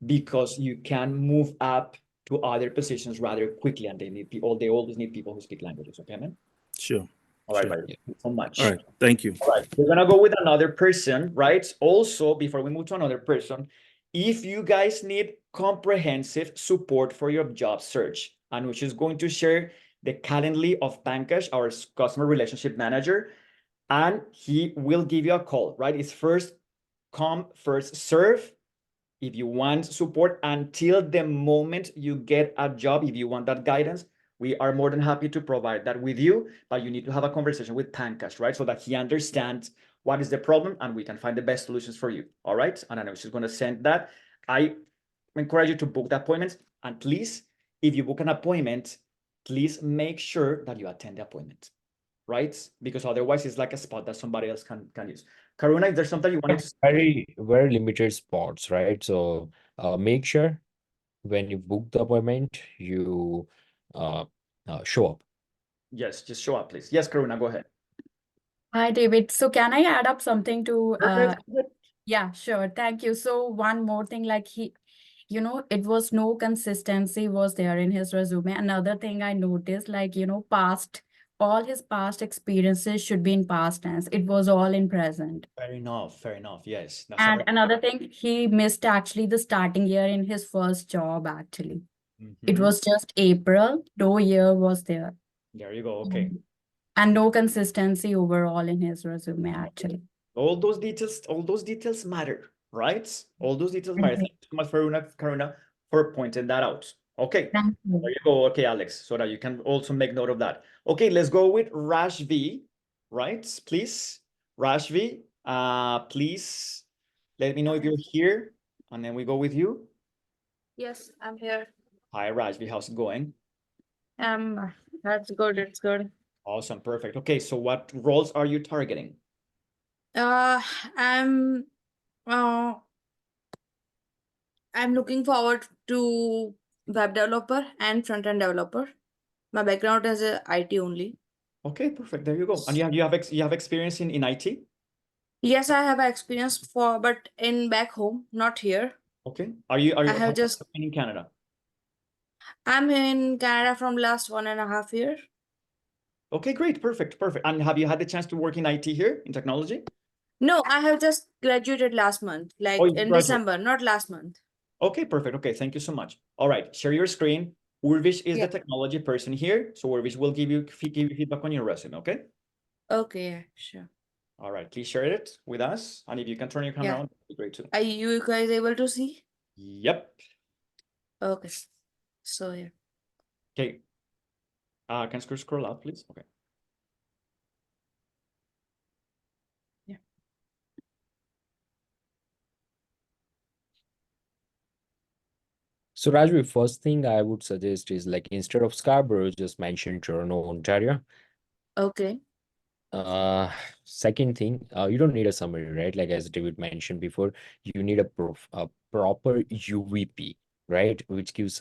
because you can move up to other positions rather quickly. And they always need people who speak languages. Okay, man? Sure. All right, Sure. buddy. Thank you so much. All right. Thank you. All right, we're gonna go with another person, right? Also, before we move to another person, if you guys need comprehensive support for your job search, and which is going to share the Calendly of Pankaj, our customer relationship manager, and he will give you a call, right? It's first come, first serve. If you want support until the moment you get a job, if you want that guidance, we are more than happy to provide that with you, but you need to have a conversation with Pankaj, right? So that he understands what is the problem and we can find the best solutions for you, all right? And I know she's gonna send that. I encourage you to book the appointments, and please, if you book an appointment, please make sure that you attend the appointment, right? Because otherwise it's like a spot that somebody else can use. Karuna, if there's something you wanted to say. Very limited spots, right? So make sure when you book the appointment, you show up. Yes, just show up, please. Yes, Karuna, go ahead. Hi, David. So can I add up something to Perfect. yeah, sure. Thank you. So one more thing, like it was no consistency was there in his resume. Another thing I noticed, like, all his past experiences should be in past tense. It was all in present. Fair enough. Yes. That's And another thing, he missed actually the starting year in his first job, actually. It was just April, no year was there. There you go. Okay. And no consistency overall in his resume, actually. All those details matter, right? All those details matter. Thank you so much, Karuna, for pointing that out. Okay. Thank you. There you go. Okay, Alex, so that you can also make note of that. Okay, let's go with Rashvi, right? Please, Rashvi, please let me know if you're here, and then we go with you. Yes, I'm here. Hi, Rashvi, how's it going? That's good. It's good. Awesome, perfect. Okay, so what roles are you targeting? I'm looking forward to web developer and front-end developer. My background is IT only. Okay, perfect. There you go. And you have experience in IT? Yes, I have experience but in back home, not here. Okay. Are you I have just in Canada? I'm in Canada from last 1.5 years. Okay, great, perfect. And have you had the chance to work in IT here in technology? No, I have just graduated last month, like you in graduated. December, not last month. Okay, perfect. Okay, thank you so much. All right, share your screen. Urvish is the technology person here, so Urvish will give you feedback on your resume. Okay. Okay, yeah, sure. All right, please share it with us, and if you can turn your camera on, that'd be great too. Are you guys able to see? Yep. Okay. So yeah. Okay. Can you scroll up, please? Okay. Yeah. So Rajvi, first thing I would suggest is, like, instead of Scarborough, just mention Toronto, Ontario. Okay. Second thing, you don't need a summary, right? Like as David mentioned before, you need a proper UVP, right? Which gives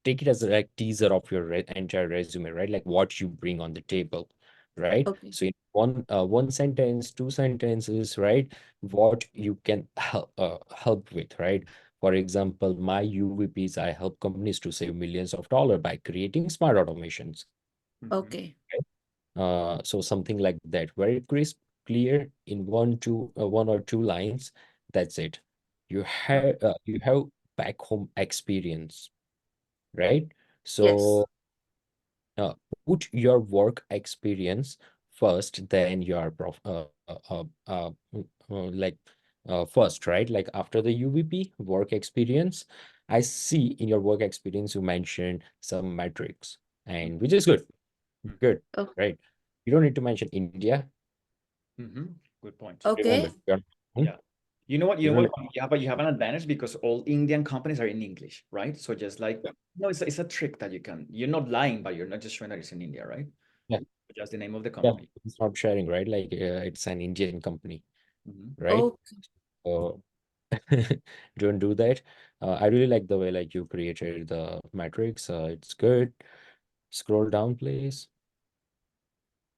take it as a like teaser of your entire resume, right? Like what you bring on the table, right? Okay. So in one sentence, 2 sentences, right? What you can help with, right? For example, my UVPs, I help companies to save millions of dollars by creating smart automations. Okay. So something like that, very crisp, clear in one or two lines. That's it. You have back home experience, right? So put your work experience first, then your first, right? Like after the UVP work experience, I see in your work experience you mentioned some metrics, and which is good. Good, Okay. right? You don't need to mention India. Good point. Okay. Remember, Yeah. You know what? You You know don't what? You have an advantage because all Indian companies are in English, right? So just like Yeah. no, it's a trick that you're not lying, but you're not just showing that it's in India, right? Yeah. Just the name of the Yeah, company. it's not sharing, right? Like it's an Indian company, Mhm. right? Okay. So don't do that. I really like the way like you created the matrix. It's good. Scroll down, please.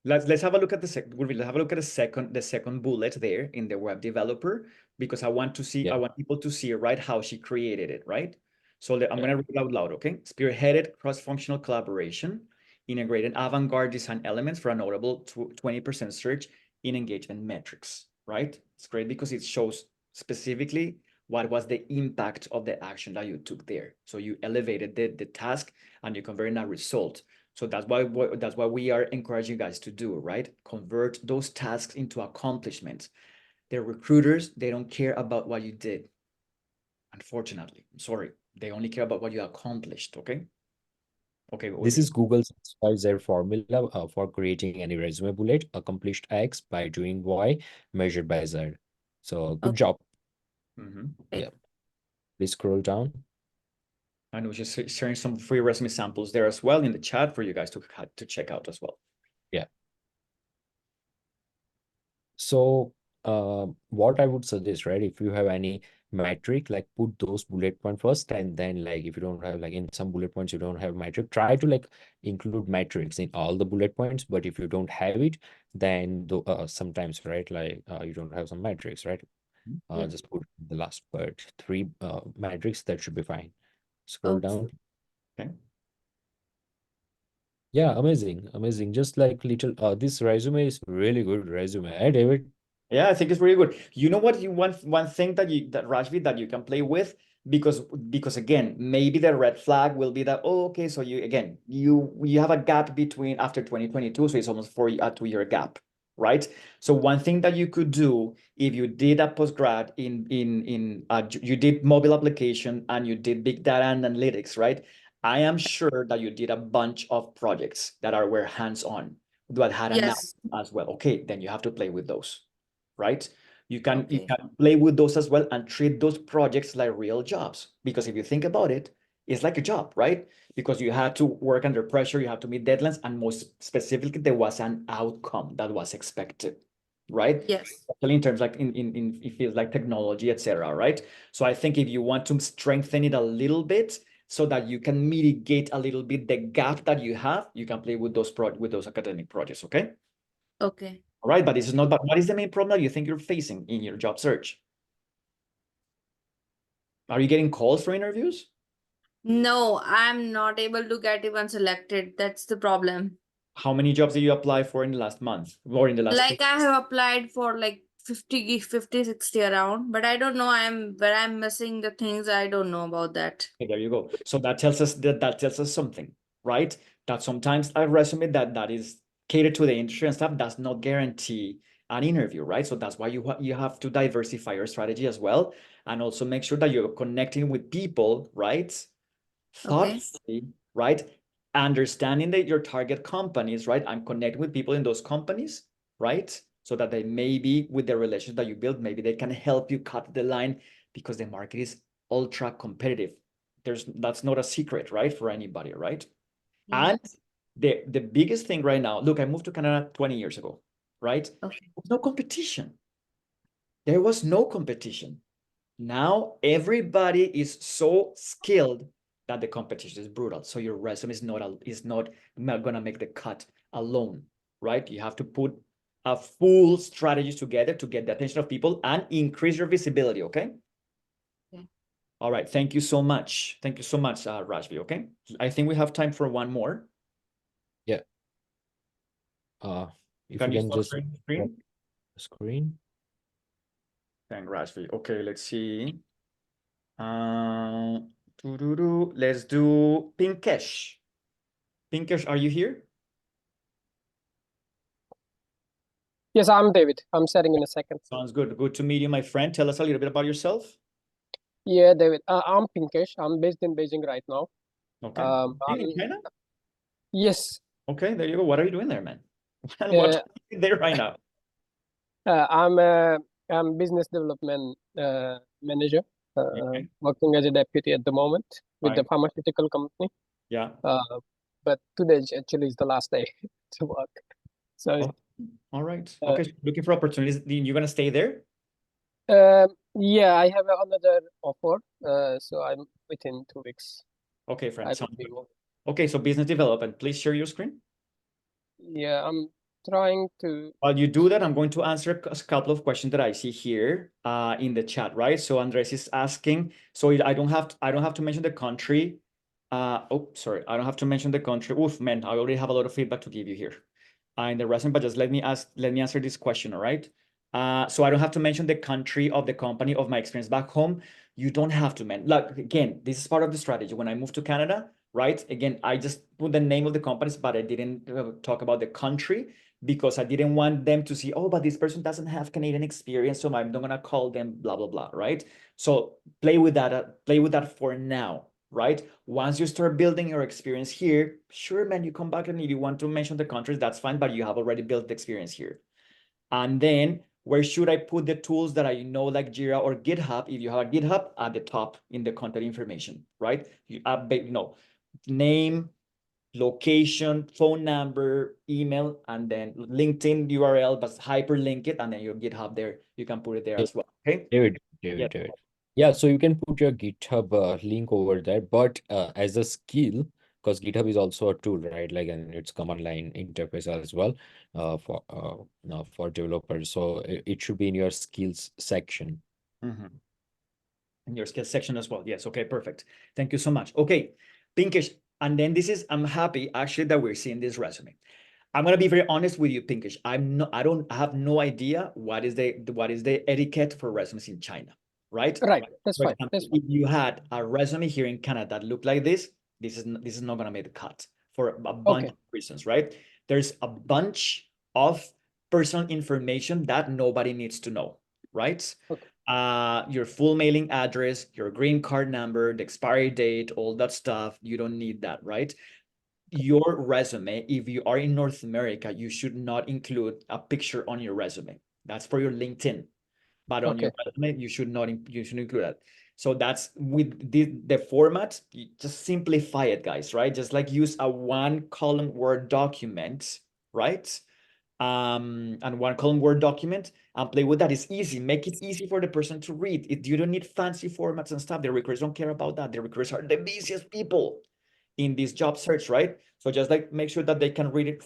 Let's have a look at the let's have a look at the second bullet there in the web developer, because I want to see, Yeah. I want people to see, right, how she created it, right? So I'm Yeah. going to read it out loud, okay? Spearheaded cross-functional collaboration, integrated avant-garde design elements for a notable 20% surge in engagement metrics, right? It's great because it shows specifically what was the impact of the action that you took there. So you elevated the task and you converted that result. So that's why we are encouraging you guys to do, right? Convert those tasks into accomplishments. The recruiters, they don't care about what you did. Unfortunately, I'm sorry. They only care about what you accomplished, okay? Okay. This is Google's XYZ formula for creating any resume bullet. Accomplished X by doing Y, measured by Z. So good job. Yeah. Please scroll down. And we're just sharing some free resume samples there as well in the chat for you guys to check out as well. Yeah. So what I would suggest, right, if you have any metric, like put those bullet point first, and then like if you don't have, like in some bullet points you don't have metric, try to like include metrics in all the bullet points. But if you don't have it, then sometimes, right, like you don't have some metrics, right? Just put the last part, 3 metrics, that should be fine. Scroll down. Okay. Yeah, amazing. Just like little this resume is really good resume, eh, David? Yeah, I think it's really good. You know what? One thing that Rajvi, that you can play with, because again, maybe the red flag will be that, oh, okay, so you have a gap between after 2022, so it's almost a 2-year gap, right? So one thing that you could do, if you did a postgrad you did mobile application and you did big data and analytics, right? I am sure that you did a bunch of projects that were hands-on, that had an app as well. Okay, then you have to play with those, right? You can play with those as well and treat those projects like real jobs. Because if you think about it, it's like a job, right? Because you had to work under pressure, you have to meet deadlines, and most specifically, there was an outcome that was expected, right? Yes. Especially in terms like in fields like technology, etc., right? So I think if you want to strengthen it a little bit, so that you can mitigate a little bit the gap that you have, you can play with those academic projects, okay? Okay. All right, but this is not, but what is the main problem that you think you're facing in your job search? Are you getting calls for interviews? No, I'm not able to get even selected. That's the problem. How many jobs did you apply for in the last month or in the last Like I have applied for like 50, 60 around, but I don't know where I'm missing the things. I don't know about that. Okay, there you go. So that tells us something, right? That sometimes a resume that is catered to the industry and stuff does not guarantee an interview, right? So that's why you have to diversify your strategy as well, and also make sure that you're connecting with people, right? Thoughtfully, right? Understanding that your target companies, right? And connect with people in those companies, right? So that they maybe, with the relations that you build, maybe they can help you cut the line, because the market is ultra competitive. That's not a secret, right? For anybody, right? And the biggest thing right now, look, I moved to Canada 20 years ago, right? No competition. There was no competition. Now everybody is so skilled that the competition is brutal. So your resume is not gonna make the cut alone, right? You have to put a full strategy together to get the attention of people and increase your visibility, okay? All right, thank you so much. Thank you so much, Rajvi, okay? I think we have time for one more. Yeah. If Can you you can stop just sharing the screen? screen. Congrats for you. Okay, let's see. Let's do Pinkesh. Pinkesh, are you here? Yes, I'm David. I'm sharing in a second. Sounds good. Good to meet you, my friend. Tell us a little bit about yourself. Yeah, David. I'm Pinkesh. I'm based in Beijing right now. Okay. Um, Hey, in I'm- China? yes, Okay, there you go. What are you doing there, man? And what Yeah. are you doing there right now? I'm business development manager, Okay. working as a deputy at the moment with the Fine. pharmaceutical company. Yeah. But today actually is the last day to work. So, Oh, all right. Uh, Okay. So looking for opportunities. You're gonna stay there? yeah, I have another offer. So I'm within 2 weeks. Okay, friend. I Sounds will be good. working. Okay, so business development. Please share your screen. Yeah, I'm trying to. While you do that, I'm going to answer a couple of questions that I see here in the chat, right? So Andres is asking, so I don't have to mention the country. Oh, sorry, I don't have to mention the country. Oof, man, I already have a lot of feedback to give you here in the resume, but just let me answer this question, all right? So I don't have to mention the country of the company of my experience back home. You don't have to, man. Like, again, this is part of the strategy. When I moved to Canada, right? Again, I just put the name of the companies, but I didn't talk about the country because I didn't want them to see, oh, but this person doesn't have Canadian experience, so I'm not gonna call them blah, blah, blah, right? So play with that for now, right? Once you start building your experience here, sure, man, you come back and if you want to mention the countries, that's fine, but you have already built the experience here. And then where should I put the tools that I know like Jira or GitHub? If you have a GitHub, at the top in the contact information, right? You name, location, phone number, email, and then LinkedIn URL, but hyperlink it, and then your GitHub there. You can put it there as well. Okay. David. Yeah. Yeah, so you can put your GitHub link over there, but as a skill, because GitHub is also a tool, right? Like, and it's command line interface as well for developers. So it should be in your skills section. In your skills section as well. Yes. Okay. Perfect. Thank you so much. Okay, Pinkish. And then I'm happy actually that we're seeing this resume. I'm gonna be very honest with you, Pinkish. I have no idea what is the etiquette for resumes in China, right? Right, that's For fine. example, That's fine. if you had a resume here in Canada that looked like this is not gonna make the cut for a bunch Okay. of reasons, right? There's a bunch of personal information that nobody needs to know, right? Okay. Your full mailing address, your green card number, the expiry date, all that stuff. You don't need that, right? Your resume, if you are in North America, you should not include a picture on your resume. That's for your LinkedIn. But on your resume, you should include that. So that's with the format, you just simplify it, guys, right? Just like use a 1-column Word document, right? And 1-column Word document and play with that. It's easy. Make it easy for the person to read. You don't need fancy formats and stuff. The recruiters don't care about that. The recruiters are the busiest people in this job search, right? So just like make sure that they can read it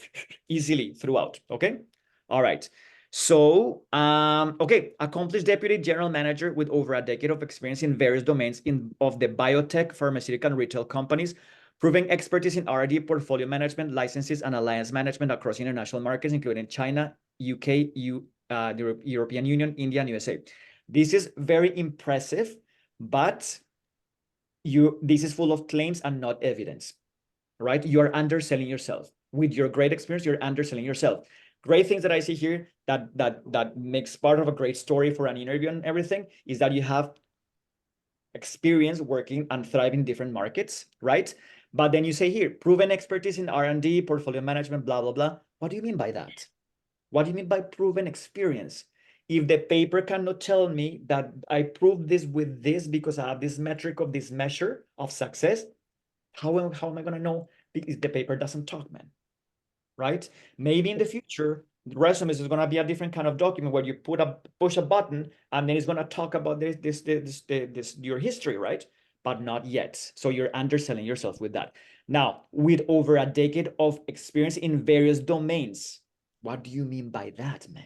easily throughout. Okay. All right. So, okay, accomplished deputy general manager with over a decade of experience in various domains of the biotech, pharmaceutical, and retail companies, proving expertise in R&D, portfolio management, licenses, and alliance management across international markets, including China, UK, the European Union, India, and USA. This is very impressive, but this is full of claims and not evidence, right? You are underselling yourself. With your great experience, you're underselling yourself. Great things that I see here that makes part of a great story for an interview and everything is that you have experience working and thriving in different markets, right? But then you say here, proven expertise in R&D, portfolio management, blah, blah, blah. What do you mean by that? What do you mean by proven experience? If the paper cannot tell me that I proved this with this because I have this metric of this measure of success, how am I going to know? Because the paper doesn't talk, man, right? Maybe in the future, the resume is going to be a different kind of document where you push a button and then it's going to talk about your history, right? But not yet. So you're underselling yourself with that. Now, with over a decade of experience in various domains, what do you mean by that, man?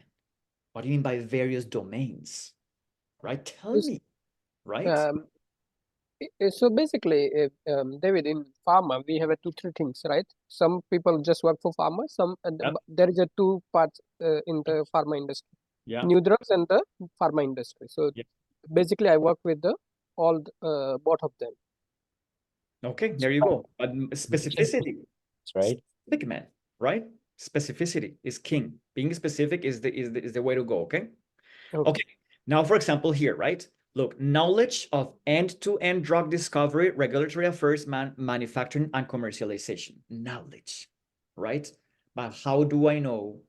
What do you mean by various domains, right? Tell me, right? So basically, David, in pharma, we have 2-3 things, right? Some people just work for pharma. There is 2 parts in the pharma industry. Yeah. new drugs and the pharma industry. So Yeah. basically, I work with both of them. Okay, there you go. But specificity, That's right. specific, man, right? Specificity is king. Being specific is the way to go. Okay. Okay. Now, for example, here, right? Look, knowledge of end-to-end drug discovery, regulatory affairs, manufacturing, and commercialization. Knowledge, right? But how do I know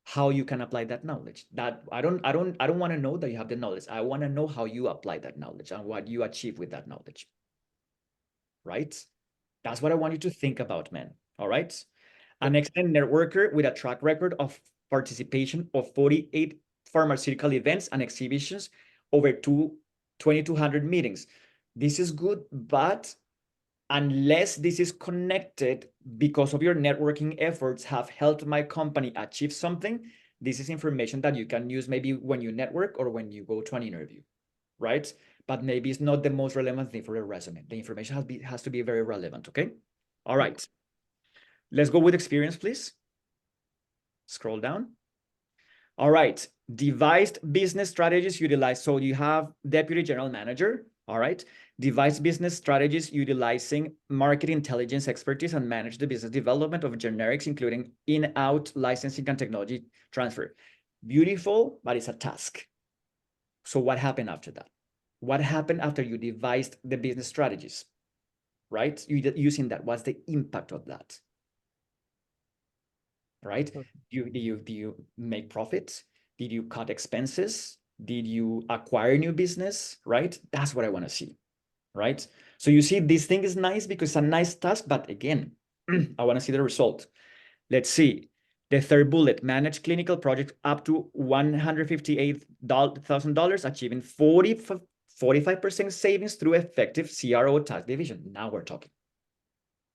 how you can apply that knowledge? That I don't want to know that you have the knowledge. I want to know how you apply that knowledge and what you achieve with that knowledge. Right? That's what I want you to think about, man. All right. An excellent networker with a track record of participation of 48 pharmaceutical events and exhibitions over 2,200 meetings. This is good, but unless this is connected because of your networking efforts have helped my company achieve something, this is information that you can use maybe when you network or when you go to an interview, right? But maybe it's not the most relevant thing for your resume. The information has to be very relevant, okay? All right. Let's go with experience, please. Scroll down. All right. Devised business strategies utilized. So you have deputy general manager. All right. Devised business strategies utilizing market intelligence expertise and manage the business development of generics, including in-out licensing and technology transfer. Beautiful, but it's a task. So what happened after that? What happened after you devised the business strategies, right? Using that, what's the impact of that? Right? Do you make profits? Did you cut expenses? Did you acquire new business? Right? That's what I want to see. Right? So you see, this thing is nice because it's a nice task, but again, I want to see the result. Let's see. The third bullet, manage clinical projects up to $158,000, achieving 45% savings through effective CRO task division. Now we're talking.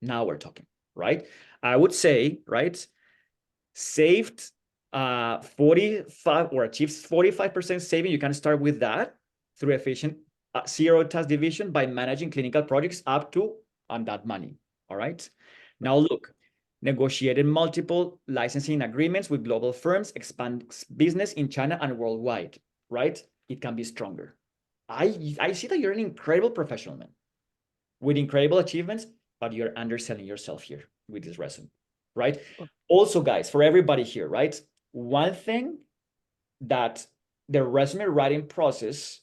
Now we're talking, right? I would say, right, saved 45 or achieves 45% saving. You can start with that through efficient CRO task division by managing clinical projects up to on that money. All right. Now look, negotiated multiple licensing agreements with global firms, expand business in China and worldwide. Right? It can be stronger. I see that you're an incredible professional, man, with incredible achievements, but you're underselling yourself here with this resume. Right? Also, guys, for everybody here, right? One thing that the resume writing process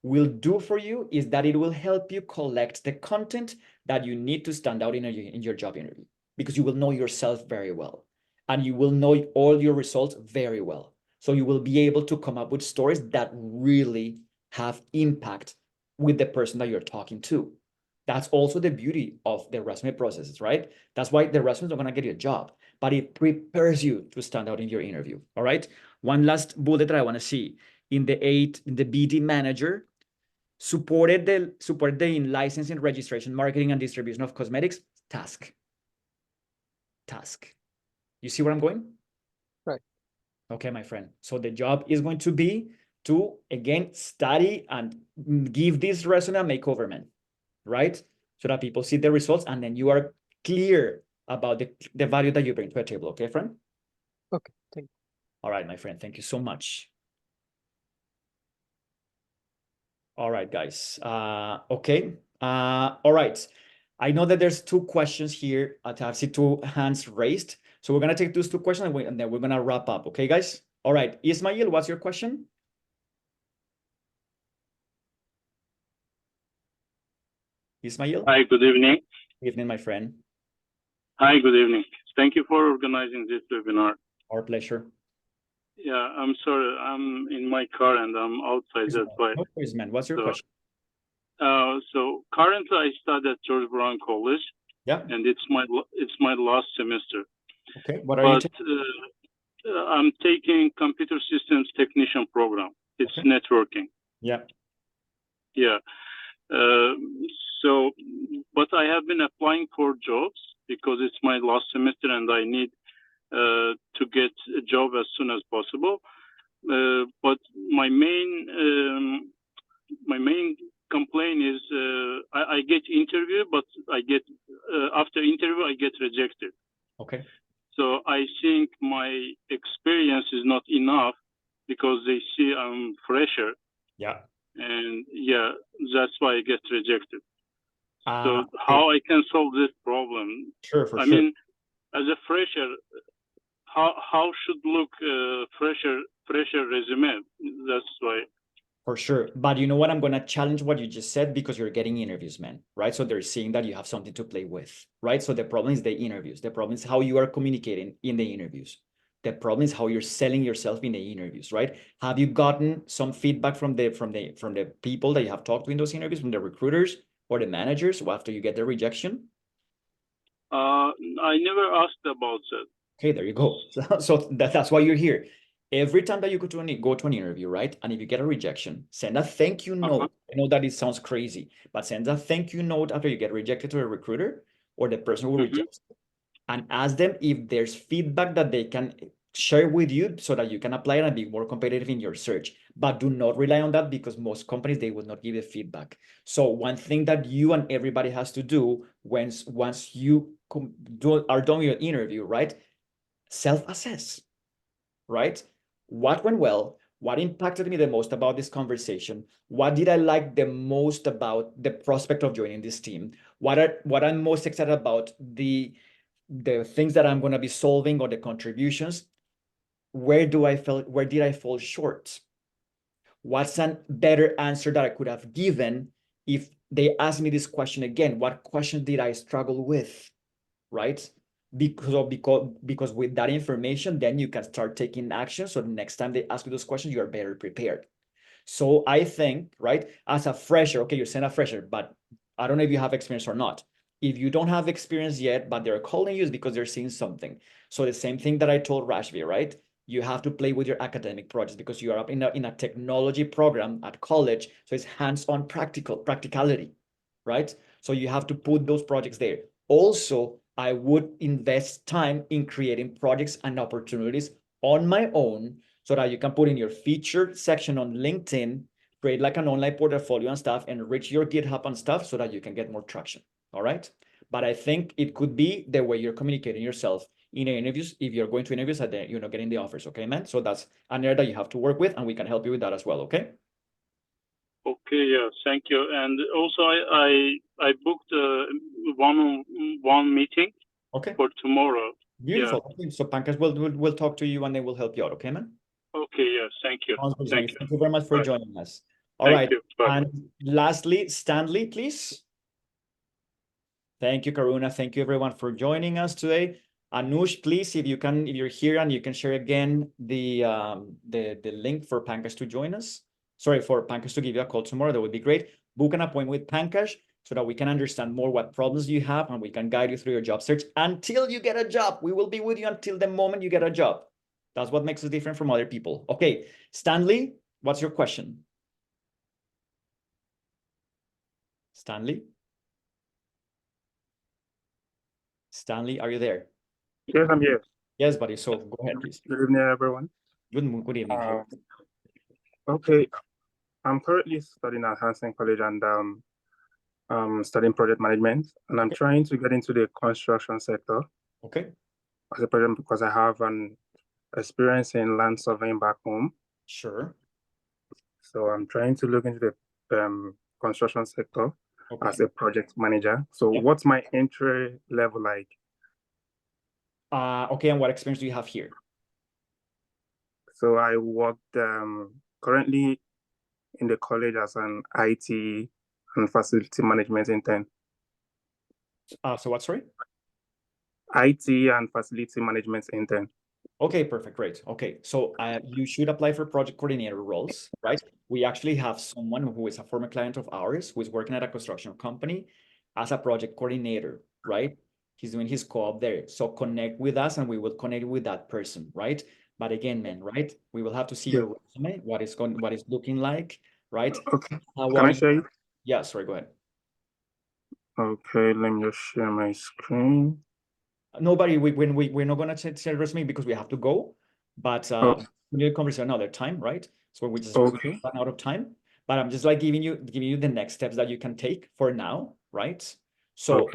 will do for you is that it will help you collect the content that you need to stand out in your job interview, because you will know yourself very well and you will know all your results very well. So you will be able to come up with stories that really have impact with the person that you're talking to. That's also the beauty of the resume processes, right? That's why the resumes are going to get you a job, but it prepares you to stand out in your interview. All right. One last bullet that I want to see in the BD manager supported the in licensing, registration, marketing, and distribution of cosmetics task. You see where I'm going? Right. Okay, my friend. So the job is going to be to, again, study and give this resume a makeover, man. Right? So that people see the results and then you are clear about the value that you bring to a table. Okay, friend? Okay, thank you. All right, my friend. Thank you so much. All right, guys. Okay. All right. I know that there's two questions here. I see two hands raised. So we're going to take those two questions and then we're going to wrap up. Okay, guys? All right. Ismail, what's your question? Ismail? Hi, good evening. Good evening, my friend. Hi, good evening. Thank you for organizing this webinar. Our pleasure. Yeah, I'm sorry. I'm in my car and I'm outside. That's why. No worries, man. What's your question? So currently I study at George Brown College. Yeah. And it's my last semester. Okay. What are you taking? I'm taking computer systems technician program. It's networking. Yeah. Yeah. So, but I have been applying for jobs because it's my last semester and I need to get a job as soon as possible. But my main complaint is I get interview, but I get after interview I get rejected. Okay. So I think my experience is not enough because they see I'm fresher, Yeah. and yeah, that's why I get rejected. So Okay. how I can solve this problem? Sure, for I sure. mean, as a fresher, how should look fresher resume? That's why. For sure. But you know what? I'm going to challenge what you just said because you're getting interviews, man, right? So they're seeing that you have something to play with, right? So the problem is the interviews. The problem is how you are communicating in the interviews. The problem is how you're selling yourself in the interviews, right? Have you gotten some feedback from the people that you have talked to in those interviews, from the recruiters or the managers after you get the rejection? I never asked about that. Okay, there you go. So that's why you're here. Every time that you go to an interview, right? And if you get a rejection, send a thank you note. I know that it sounds crazy, but send a thank you note after you get rejected to a recruiter or the person who rejects you, and ask them if there's feedback that they can share with you so that you can apply it and be more competitive in your search. But do not rely on that because most companies, they will not give you feedback. So one thing that you and everybody has to do once you are done with your interview, right? Self-assess, right? What went well? What impacted me the most about this conversation? What did I like the most about the prospect of joining this team? What I'm most excited about, the things that I'm going to be solving or the contributions? Where did I fall short? What's a better answer that I could have given if they asked me this question again? What question did I struggle with, right? Because with that information, then you can start taking action. So the next time they ask you those questions, you are better prepared. So I think, right, as a fresher, okay, you're saying a fresher, but I don't know if you have experience or not. If you don't have experience yet, but they're calling you, is because they're seeing something. So the same thing that I told Rashvi, right? You have to play with your academic projects because you are up in a technology program at college. So it's hands-on practicality, right? So you have to put those projects there. Also, I would invest time in creating projects and opportunities on my own so that you can put in your featured section on LinkedIn, create like an online portfolio and stuff, enrich your GitHub and stuff so that you can get more traction. All right. But I think it could be the way you're communicating yourself in interviews if you're going to interviews and then getting the offers. Okay, man. So that's an area that you have to work with, and we can help you with that as well. Okay. Okay, yeah, thank you. And also, I booked a one-on-one meeting. Okay. For tomorrow. Beautiful. Yeah. Okay. So Pankaj will talk to you and they will help you out. Okay, man. Okay, yeah, thank you. Thank you very much for joining us. All Thank right. you. Bye. And lastly, Stanley, please. Thank you, Karuna. Thank you, everyone, for joining us today. Anush, please, if you're here and you can share again the link for Pankaj to join us. Sorry, for Pankaj to give you a call tomorrow. That would be great. Book an appointment with Pankaj so that we can understand more what problems you have and we can guide you through your job search until you get a job. We will be with you until the moment you get a job. That's what makes us different from other people. Okay, Stanley, what's your question? Stanley? Stanley, are you there? Yes, I'm here. Yes, buddy. So go ahead, please. Good evening, everyone. Good evening. Okay, I'm currently studying at Hansen College and studying project management, and I'm trying to get into the construction sector. Okay. As a project because I have an experience in land surveying back home. Sure. So I'm trying to look into the construction sector as a project manager. So what's my entry level like? Okay, and what experience do you have here? So I worked currently in the college as an IT and facility management intern. So what, sorry? IT and facility management intern. Okay, perfect, great. Okay, so you should apply for project coordinator roles, right? We actually have someone who is a former client of ours who is working at a construction company as a project coordinator, right? He's doing his co-op there. So connect with us and we will connect with that person, right? But again, man, right? We will have to see your resume, what it's looking like, right? Okay. Can I share it? Yeah, sorry, go ahead. Okay, let me just share my screen. Nobody, we're not gonna share resume because we have to go, but we need to converse another time, right? So we just run out of time. But I'm just like giving you the next steps that you can take for now, right? So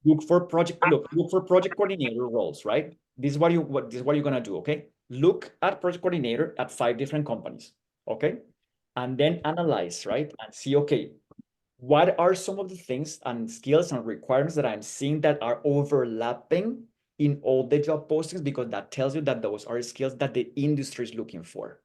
look for project coordinator roles, right? This is what you're gonna do, okay? look at project coordinator at 5 different companies, okay? And then analyze, right? And see, okay, what are some of the things and skills and requirements that I'm seeing that are overlapping in all the job postings, because that tells you that those are skills that the industry is looking for,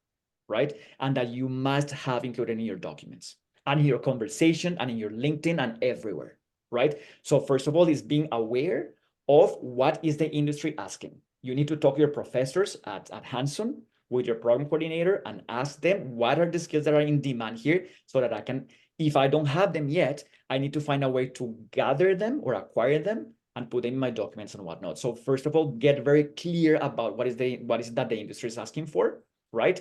right? And that you must have included in your documents and in your conversation and in your LinkedIn and everywhere, right? So first of all, is being aware of what is the industry asking. You need to talk to your professors at Hanson with your program coordinator and ask them what are the skills that are in demand here, so that I can, if I don't have them yet, I need to find a way to gather them or acquire them and put them in my documents and whatnot. So first of all, get very clear about what is that the industry is asking for, right?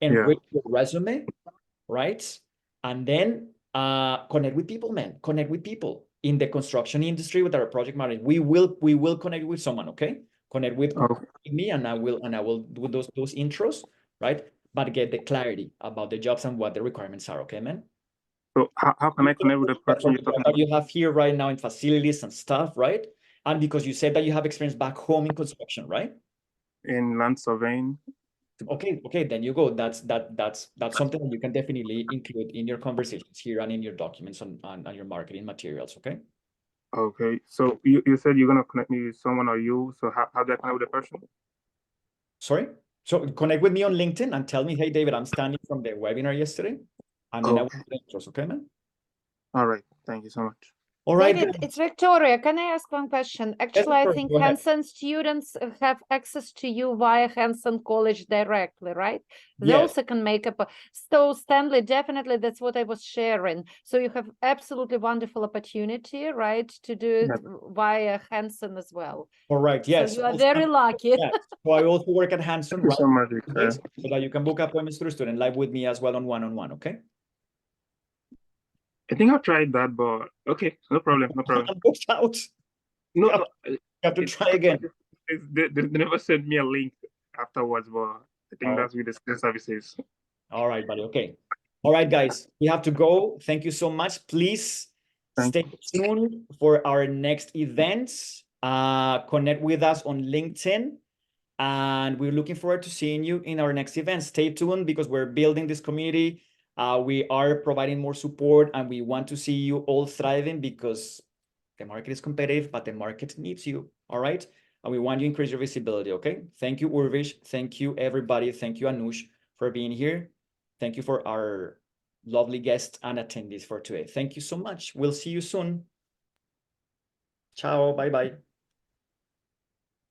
Enrich your resume, right? And then connect with people, man. Connect with people in the construction industry with our project manager. We will connect with someone, okay? Connect with me, and I will do those intros, right? But get the clarity about the jobs and what the requirements are, okay, man? So how can I connect with the person you're talking about? You have here right now in facilities and stuff, right? And because you said that you have experience back home in construction, right? In land surveying. Okay, then you go. That's something that you can definitely include in your conversations here and in your documents on your marketing materials, okay? Okay, so you said you're gonna connect me with someone or you, so how do I connect with the person? Sorry? So connect with me on LinkedIn and tell me, hey, David, I'm standing from the webinar yesterday, and then I will do the intros, okay, man? All right, thank you so much. All right. David, it's Victoria. Can I ask one question? Actually, I Victoria, think go ahead. Hanson students have access to you via Hanson College directly, right? They Yes. also can make up. So Stanley, definitely, that's what I was sharing. So you have absolutely wonderful opportunity, right, to do it via Hanson as well. All right, yes. So you are very lucky. Yeah. So I also work at Hanson, Thank you right? so much, Victoria. So that you can book appointments through Student Live with me as well on one-on-one, okay? I think I've tried that, but okay, no problem, no problem. Booked out. No, You have to try again. They never sent me a link afterwards, but I think that's with the skill services. All right, buddy. Okay. All right, guys. We have to go. Thank you so much. Please stay tuned for our next events. Connect with us on LinkedIn. And we're looking forward to seeing you in our next event. Stay tuned because we're building this community. We are providing more support, and we want to see you all thriving because the market is competitive, but the market needs you. All right. And we want you to increase your visibility. Okay. Thank you, Urvish. Thank you, everybody. Thank you, Anush, for being here. Thank you for our lovely guests and attendees for today. Thank you so much. We'll see you soon. Ciao. Bye-bye.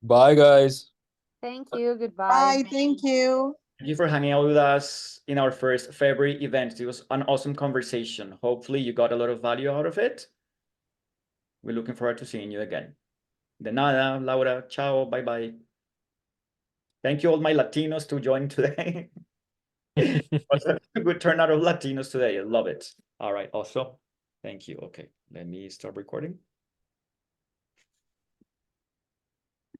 Bye, guys. Thank you. Goodbye. Bye. Thank you. Thank you for hanging out with us in our first February event. It was an awesome conversation. Hopefully you got a lot of value out of it. We're looking forward to seeing you again. De nada, Laura. Ciao. Bye-bye. Thank you all my Latinos to join today. Was a good turnout of Latinos today. I love it. All right. Also, thank you. Okay. Let me stop recording.